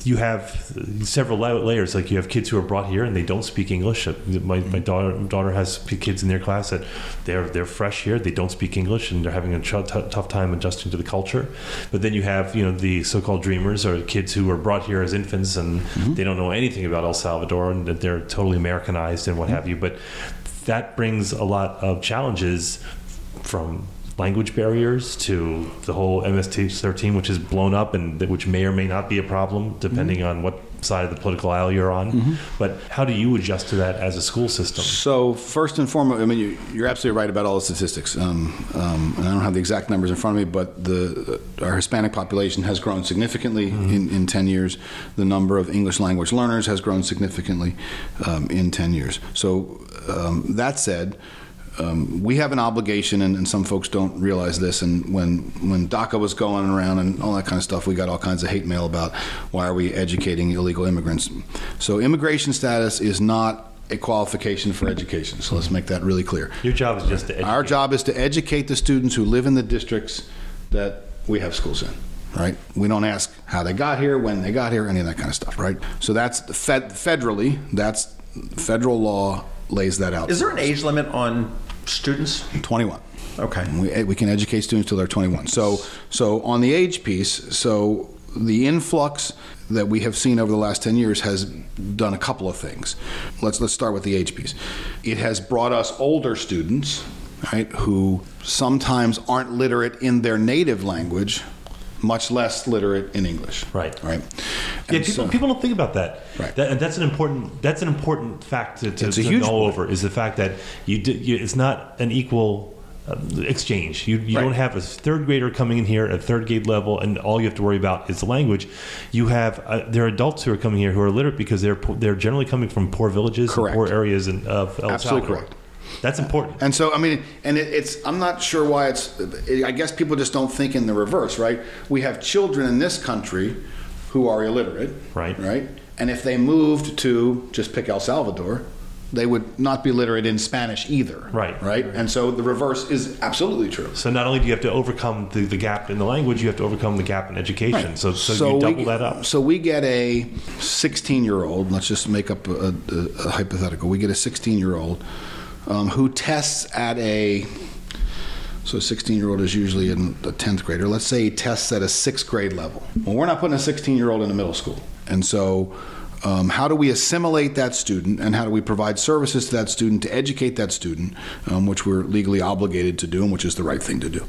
you have several layers. Like you have kids who are brought here and they don't speak English. My daughter has kids in their class that they're fresh here. They don't speak English and they're having a tough time adjusting to the culture. But then you have the so-called dreamers, or kids who are brought here as infants and they don't know anything about El Salvador and that they're totally Americanized and what have you. But that brings a lot of challenges, from language barriers to the whole MS-13, which is blown up and which may or may not be a problem depending on what side of the political aisle you're on. But how do you adjust to that as a school system? So first and foremost, I mean, you're absolutely right about all the statistics. And I don't have the exact numbers in front of me, but our Hispanic population has grown significantly in 10 years. The number of English language learners has grown significantly in 10 years. So that said, we have an obligation, and some folks don't realize this, and when DACA was going around and all that kind of stuff, we got all kinds of hate mail about why are we educating illegal immigrants. So immigration status is not a qualification for education. So let's make that really clear. Your job is just to educate. Our job is to educate the students who live in the districts that we have schools in. Right? We don't ask how they got here, when they got here, any of that kind of stuff, right? So that's federally, that's federal law lays that out. Is there an age limit on students? 21. Okay. We can educate students till they're 21. So on the age piece, so the influx that we have seen over the last 10 years has done a couple of things. Let's start with the age piece. It has brought us older students, right, who sometimes aren't literate in their native language, much less literate in English. Right. Right. Yeah, people don't think about that. Right. And that's an important fact to huge know over, is the fact that it's not an equal exchange. You don't have a third grader coming in here at third grade level and all you have to worry about is the language. You have there are adults who are coming here who are literate because they're generally coming from poor villages and poor areas of El Salvador. Absolutely correct. That's important. And so, I mean, and I'm not sure why I guess people just don't think in the reverse, right? We have children in this country who are illiterate. Right. Right? And if they moved to, just pick El Salvador, they would not be literate in Spanish either. Right. Right? And so the reverse is absolutely true. So not only do you have to overcome the gap in the language, you have to overcome the gap in education. Right. So you double that up. So we get a 16-year-old, let's just make up a hypothetical. We get a 16-year-old who tests at so a 16-year-old is usually in a 10th grader. Let's say he tests at a 6th grade level. Well, we're not putting a 16-year-old in a middle school. And so how do we assimilate that student, and how do we provide services to that student to educate that student, which we're legally obligated to do and which is the right thing to do.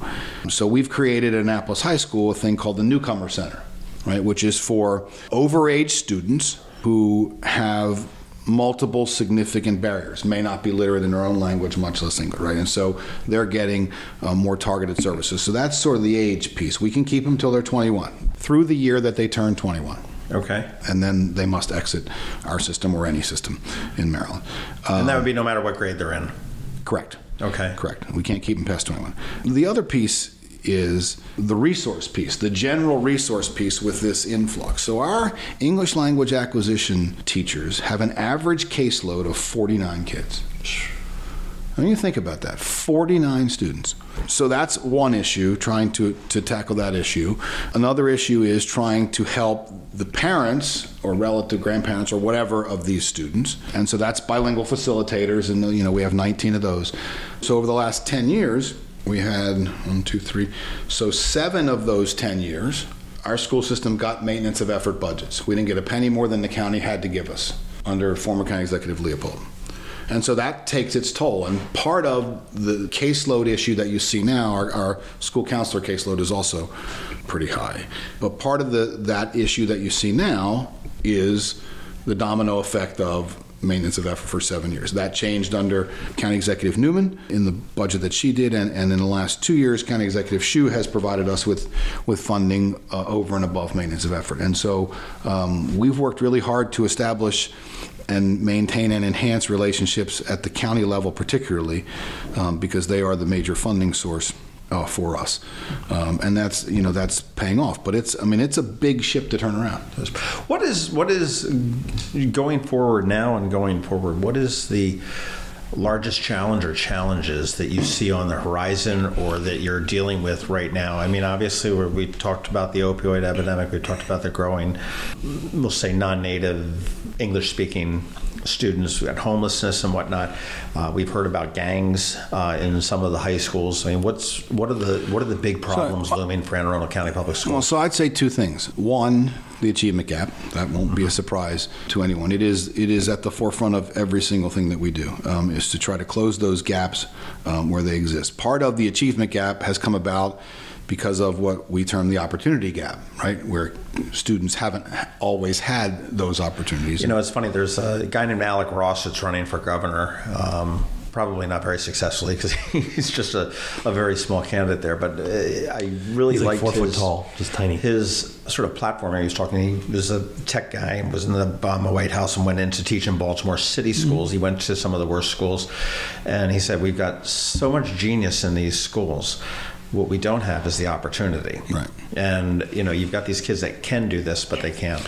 So we've created at Annapolis High School a thing called the Newcomer Center, right, which is for overage students who have multiple significant barriers, may not be literate in their own language, much less English, right? And so they're getting more targeted services. So that's sort of the age piece. We can keep them till they're 21, through the year that they turn 21. Okay. And then they must exit our system or any system in Maryland. And that would be no matter what grade they're in? Correct. Okay. Correct. We can't keep them past 21. The other piece is the resource piece, the general resource piece with this influx. So our English language acquisition teachers have an average caseload of 49 kids. I mean, you think about that, 49 students. So that's one issue, trying to tackle that issue. Another issue is trying to help the parents or relative grandparents or whatever of these students. And so that's bilingual facilitators, and we have 19 of those. So over the last 10 years, we had 1, 2, 3. So 7 of those 10 years, our school system got maintenance of effort budgets. We didn't get a penny more than the county had to give us under former County Executive Leopold. And so that takes its toll. And part of the caseload issue that you see now, our school counselor caseload is also pretty high. But part of that issue that you see now is the domino effect of maintenance of effort for 7 years. That changed under County Executive Newman in the budget that she did, and in the last 2 years, County Executive Shue has provided us with funding over and above maintenance of effort. And so we've worked really hard to establish and maintain and enhance relationships at the county level particularly, because they are the major funding source for us, and that's paying off. But it's a big ship to turn around. What is going forward now and going forward? What is the largest challenge or challenges that you see on the horizon or that you're dealing with right now? I mean, obviously, we talked about the opioid epidemic. We talked about the growing, we'll say, non-native English-speaking students. We got homelessness and whatnot. We've heard about gangs in some of the high schools. I mean, what are the big problems looming for Anne Arundel County Public Schools? Well, so I'd say two things. One, the achievement gap. That won't be a surprise to anyone. It is at the forefront of every single thing that we do, is to try to close those gaps where they exist. Part of the achievement gap has come about because of what we term the opportunity gap, right? Where students haven't always had those opportunities. You know, it's funny. There's a guy named Alec Ross that's running for governor. Probably not very successfully because he's just a very small candidate there. But I really like 4 foot his, tall, just tiny. His sort of platform. He was talking. He was a tech guy and was in the Obama White House and went in to teach in Baltimore city schools. He went to some of the worst schools, and he said, "We've got so much genius in these schools. What we don't have is the opportunity." Right. And, you know, you've got these kids that can do this, but they can't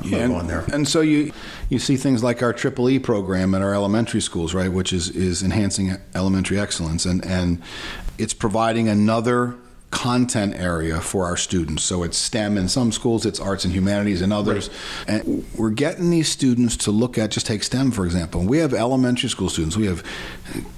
move on there. And so you see things like our EEE program at our elementary schools, right, which is enhancing elementary excellence. And it's providing another content area for our students. So it's STEM in some schools, it's arts and humanities in others. Right. And we're getting these students to look at, just take STEM, for example. We have elementary school students, we have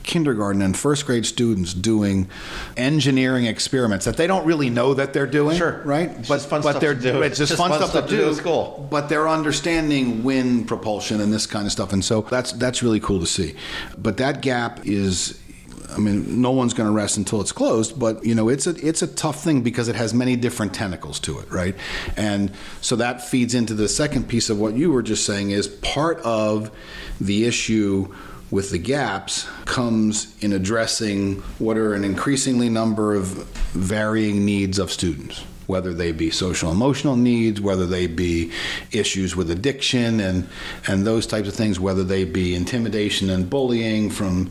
kindergarten and first grade students doing engineering experiments that they don't really know that they're doing. Sure. Right? It's just fun stuff to do. It's just fun stuff to do at school. But they're understanding wind propulsion and this kind of stuff. And so that's really cool to see. But that gap is, I mean, no one's going to rest until it's closed, but, you know, it's a tough thing because it has many different tentacles to it, right? And so that feeds into the second piece of what you were just saying, is part of the issue with the gaps comes in addressing what are an increasingly number of varying needs of students, whether they be social emotional needs, whether they be issues with addiction and those types of things, whether they be intimidation and bullying from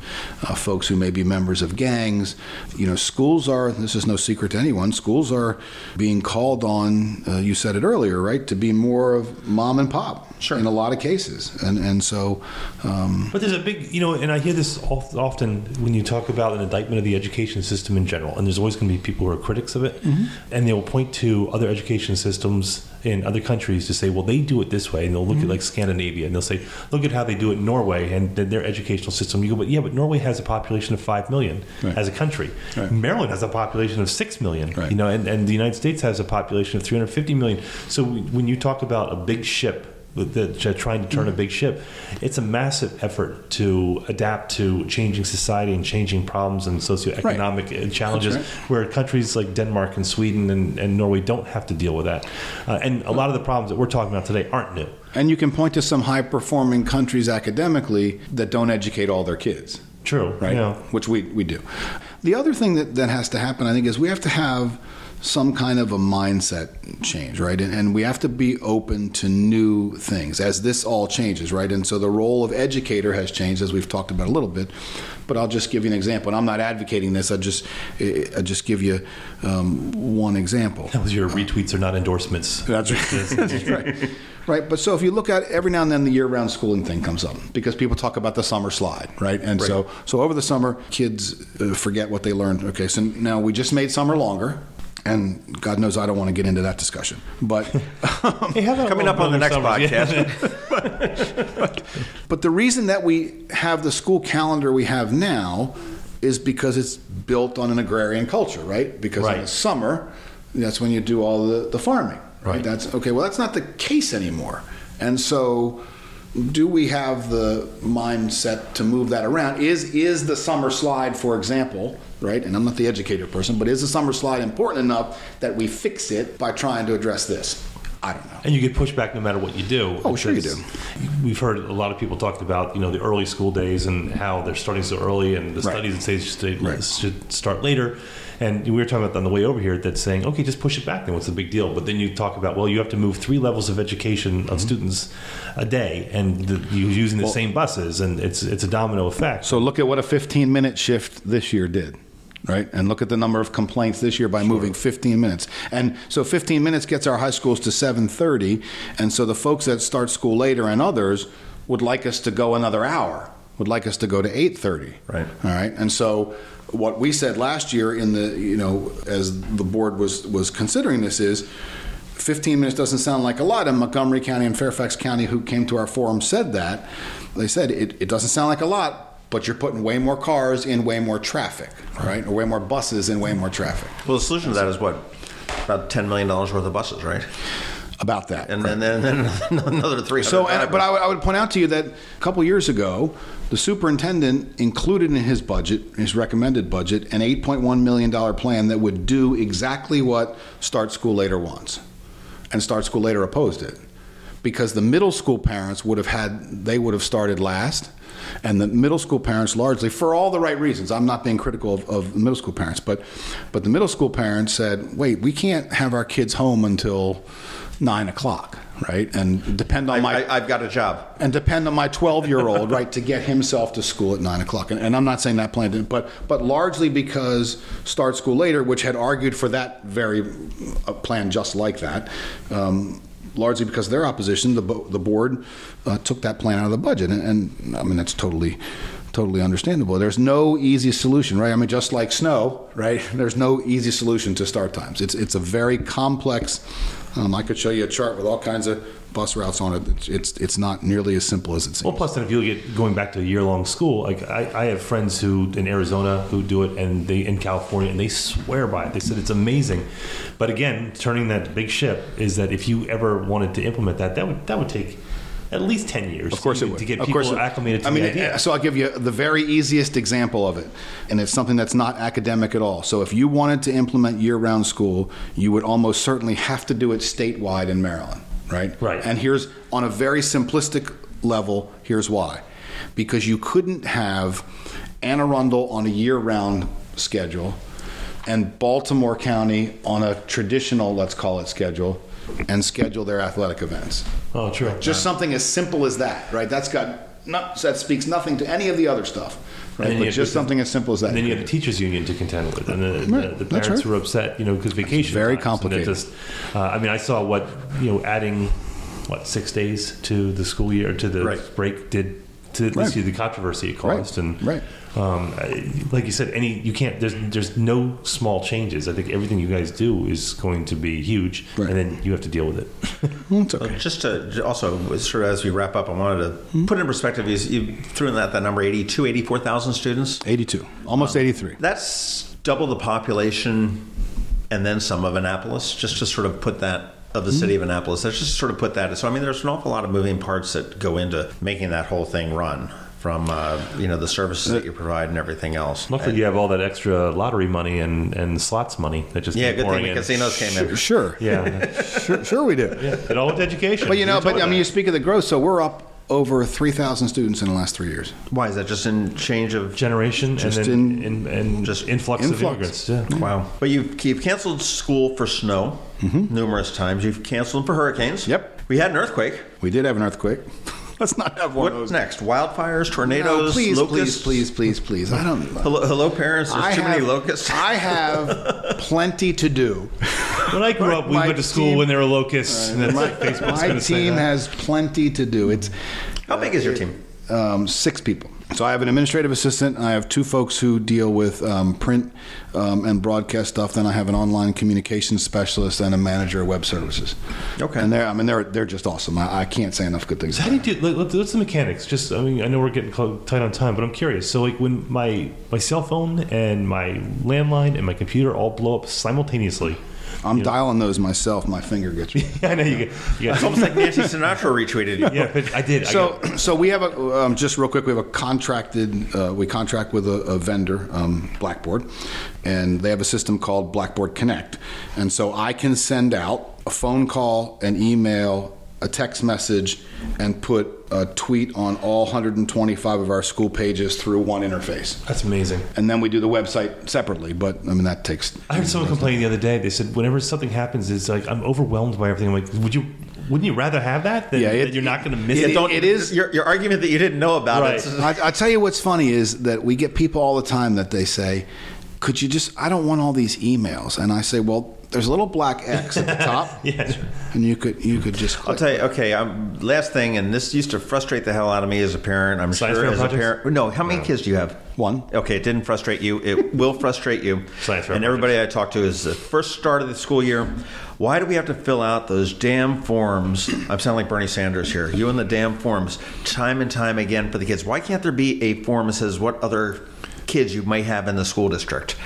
folks who may be members of gangs. You know, schools are, this is no secret to anyone, schools are being called on, you said it earlier, right, to be more of mom and pop. Sure. In a lot of cases. And so... but there's a big, you know, and I hear this often when you talk about an indictment of the education system in general, and there's always going to be people who are critics of it, and they will point to other education systems in other countries to say, well, they do it this way, and they'll look at like Scandinavia, and they'll say, look at how they do it in Norway and their educational system. You go, but Norway has a population of 5 million as a country. Right. Maryland has a population of 6 million, you know, and the United States has a population of 350 million. So when you talk about a big ship, trying to turn a big ship, it's a massive effort to adapt to changing society and changing problems and socioeconomic challenges, where countries like Denmark and Sweden and Norway don't have to deal with that. And a lot of the problems that we're talking about today aren't new. And you can point to some high-performing countries academically that don't educate all their kids. True. Right? Yeah. Which we do. The other thing that has to happen, I think, is we have to have some kind of a mindset change, right? And we have to be open to new things as this all changes, right? And so the role of educator has changed, as we've talked about a little bit. But I'll just give you an example. And I'm not advocating this. I just give you one example. That was your retweets are not endorsements. That's right. That's right. Right. But so if you look at every now and then the year-round schooling thing comes up because people talk about the summer slide, right? And so over the summer, kids forget what they learned. Okay, so now we just made summer longer. And God knows I don't want to get into that discussion. But coming up on the next podcast. But the reason that we have the school calendar we have now is because it's built on an agrarian culture, right? Because in the summer, that's when you do all the farming, right? That's okay. Well, that's not the case anymore. And so do we have the mindset to move that around? Is the summer slide, for example, right? And I'm not the educated person, but is the summer slide important enough that we fix it by trying to address this? I don't know. And you get pushback no matter what you do. Oh, sure you do. We've heard a lot of people talk about, you know, the early school days and how they're starting so early, and the studies that say should start later. And we were talking about on the way over here that saying, okay, just push it back then. What's the big deal? But then you talk about, well, you have to move 3 levels of education of students a day, and you're using the same buses, and it's a domino effect. So look at what a 15-minute shift this year did. Right? And look at the number of complaints this year by moving 15 minutes. And so 15 minutes gets our high schools to 7:30. And so the folks that start school later and others would like us to go another hour. would like us to go to 8:30. Right. All right. And so what we said last year in the, as the board was considering this is 15 minutes doesn't sound like a lot. And Montgomery County and Fairfax County, who came to our forum, said that. They said it doesn't sound like a lot, but you're putting way more cars in way more traffic, right? Or way more buses in way more traffic. Well, the solution to that is what? About $10 million worth of buses, right? About that. And right. then another 300. So, but I would point out to you that a couple years ago, the superintendent included in his budget, his recommended budget, an $8.1 million plan that would do exactly what Start School Later wants. And Start School Later opposed it. Because the middle school parents would have started last. And the middle school parents largely, for all the right reasons, I'm not being critical of middle school parents, but the middle school parents said, wait, we can't have our kids home until 9 o'clock, right? And depend on I've got a job. And depend on my 12-year-old, right, to get himself to school at 9 o'clock. And I'm not saying that plan didn't, but largely because Start School Later, which had argued for that very plan just like that, largely because of their opposition, the board took that plan out of the budget. And I mean, that's totally understandable. There's no easy solution, right? I mean, just like snow, right? There's no easy solution to start times. It's a very complex. I could show you a chart with all kinds of bus routes on it. It's not nearly as simple as it seems. Well, plus then if you look at going back to a year-long school, like I have friends who in Arizona who do it, and they in California, and they swear by it. They said it's amazing. But again, turning that big ship is that if you ever wanted to implement that would take at least 10 years. Of course it would. To get people acclimated to the idea. So I'll give you the very easiest example of it, and it's something that's not academic at all. So if you wanted to implement year-round school, you would almost certainly have to do it statewide in Maryland, right? Right. And here's, on a very simplistic level, here's why. Because you couldn't have Anne Arundel on a year-round schedule and Baltimore County on a traditional, let's call it, schedule, and schedule their athletic events. Oh, true. Just something as simple as that, right? That speaks nothing to any of the other stuff, right? But just something as simple as that. And then you have the teachers union to contend with, and the parents who are upset, because vacation. It's very times, complicated. I saw adding 6 days to the school year, to the break did to at least the controversy it caused, and like you said, there's no small changes. I think everything you guys do is going to be huge, and then you have to deal with it. It's okay. Just to also, sort of as we wrap up, I wanted to put in perspective, you threw in that number, 84,000 students? 82, almost 83. That's double the population and then some of Annapolis, just to sort of put that, of the city of Annapolis. Let's just sort of put that. So, I mean, there's an awful lot of moving parts that go into making that whole thing run, from the services that you provide and everything else. Luckily, you have all that extra lottery money and slots money that just good thing the in. casinos came in. Sure. Yeah. sure we do. Yeah. It all with education. But you speak of the growth, so we're up over 3,000 students in the last 3 years. Why is that? Just in change of generation, just and then just influx of immigrants. Yeah. Wow. But you've canceled school for snow numerous times. You've canceled them for hurricanes. Yep. We had an earthquake. We did have an earthquake. Let's not have one of those. What's next? Wildfires, tornadoes, locusts? Please. I don't know. Hello, parents. There's too many locusts. I have plenty to do. When I grew up, we went to school when there were locusts. And my team has plenty to do. How big is your team? 6 people. So I have an administrative assistant. I have 2 folks who deal with print and broadcast stuff. Then I have an online communications specialist and a manager of web services. Okay. And they're just awesome. I can't say enough good things. How do you do? What's the mechanics? I know we're getting tight on time, but I'm curious. So when my cell phone and my landline and my computer all blow up simultaneously. I'm dialing those myself. My finger gets me. I know you get. It's almost like Nancy Sinatra retweeted you. Yeah, but I did. So we have just real quick. We have a contracted. We contract with a vendor, Blackboard, and they have a system called Blackboard Connect. And so I can send out a phone call, an email, a text message, and put a tweet on all 125 of our school pages through one interface. That's amazing. And then we do the website separately, but I mean that takes. I heard someone complain the other day. They said whenever something happens, it's like I'm overwhelmed by everything. I'm like, wouldn't you rather have that? Than that you're not going to miss it. It is your argument that you didn't know about it. I tell you what's funny is that we get people all the time that they say, could you just, I don't want all these emails. And I say, well, there's a little black X at the top. Yeah. And you could just click. I'll tell you, okay, last thing, and this used to frustrate the hell out of me as a parent. I'm Science sure fair as projects? a parent. No, how many kids do you have? One. Okay, it didn't frustrate you. It will frustrate you. Science fair and everybody I talk to is the first start of the school year. Why do we have to fill out those damn forms? I'm sounding like Bernie Sanders here. You and the damn forms time and time again for the kids. Why can't there be a form that says what other kids you might have in the school district?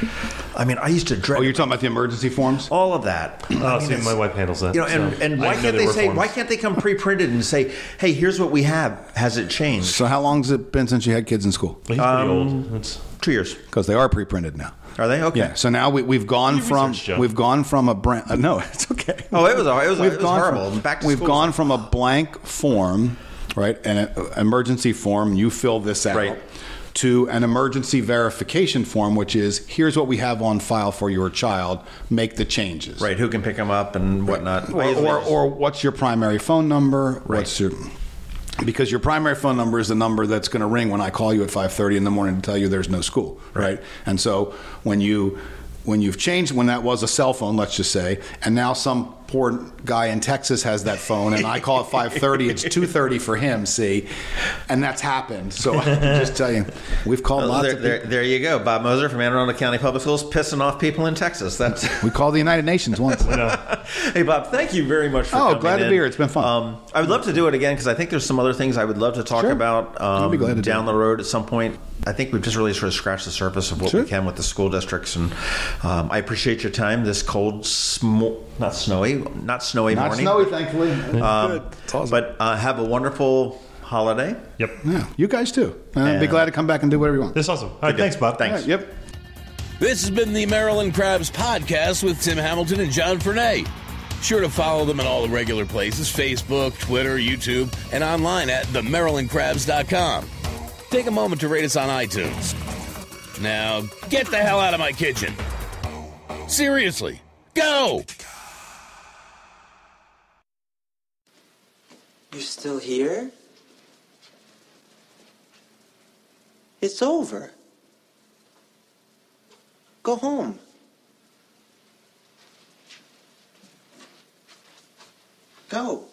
I mean, I used to dread. Oh, you're talking about the emergency forms? All of that. Oh, see, my wife handles that. You know, and why can't they say? Forms. Why can't they come pre-printed and say, "Hey, here's what we have. Has it changed?" So how long has it been since you had kids in school? He's pretty old. It's 2 years. Because they are pre-printed now. Are they? Okay. Yeah. So now we've gone from research, Joe. we've gone from a brand. No, it's okay. Oh, it was We've gone horrible. from- Back to we've school. gone from a blank form, right, an emergency form. You fill this out. Right. To an emergency verification form, which is here's what we have on file for your child. Make the changes. Right. Who can pick them up and whatnot? Or what's your primary phone number? Right. What's your because your primary phone number is the number that's going to ring when I call you at 5:30 in the morning to tell you there's no school, right? And so when you've changed, when that was a cell phone, let's just say, and now some poor guy in Texas has that phone, and I call at 5:30, it's 2:30 for him, see? And that's happened. So I can just tell you, we've called lots of people. There you go. Bob Mosier from Anne Arundel County Public Schools pissing off people in Texas. That's. We called the United Nations once. Hey, Bob, thank you very much for coming glad to in. be here. It's been fun. I would love to do it again because I think there's some other things I would love to talk Sure. about I'll be glad to do down it. the road at some point. I think we've just really sort of scratched the surface of what Sure. we can with the school districts, and I appreciate your time this cold, not snowy Not morning. snowy, thankfully. Good. It's awesome. But have a wonderful holiday. Yep. Yeah, you guys too. I'd be glad to come back and do whatever you want. This is awesome. All right, thanks, Bob. Thanks. All right, yep. This has been the Maryland Crabs Podcast with Tim Hamilton and John Fernay. Sure to follow them in all the regular places, Facebook, Twitter, YouTube, and online at themarylandcrabs.com. Take a moment to rate us on iTunes. Now, get the hell out of my kitchen. Seriously, go! You're still here? It's over. Go home. Go.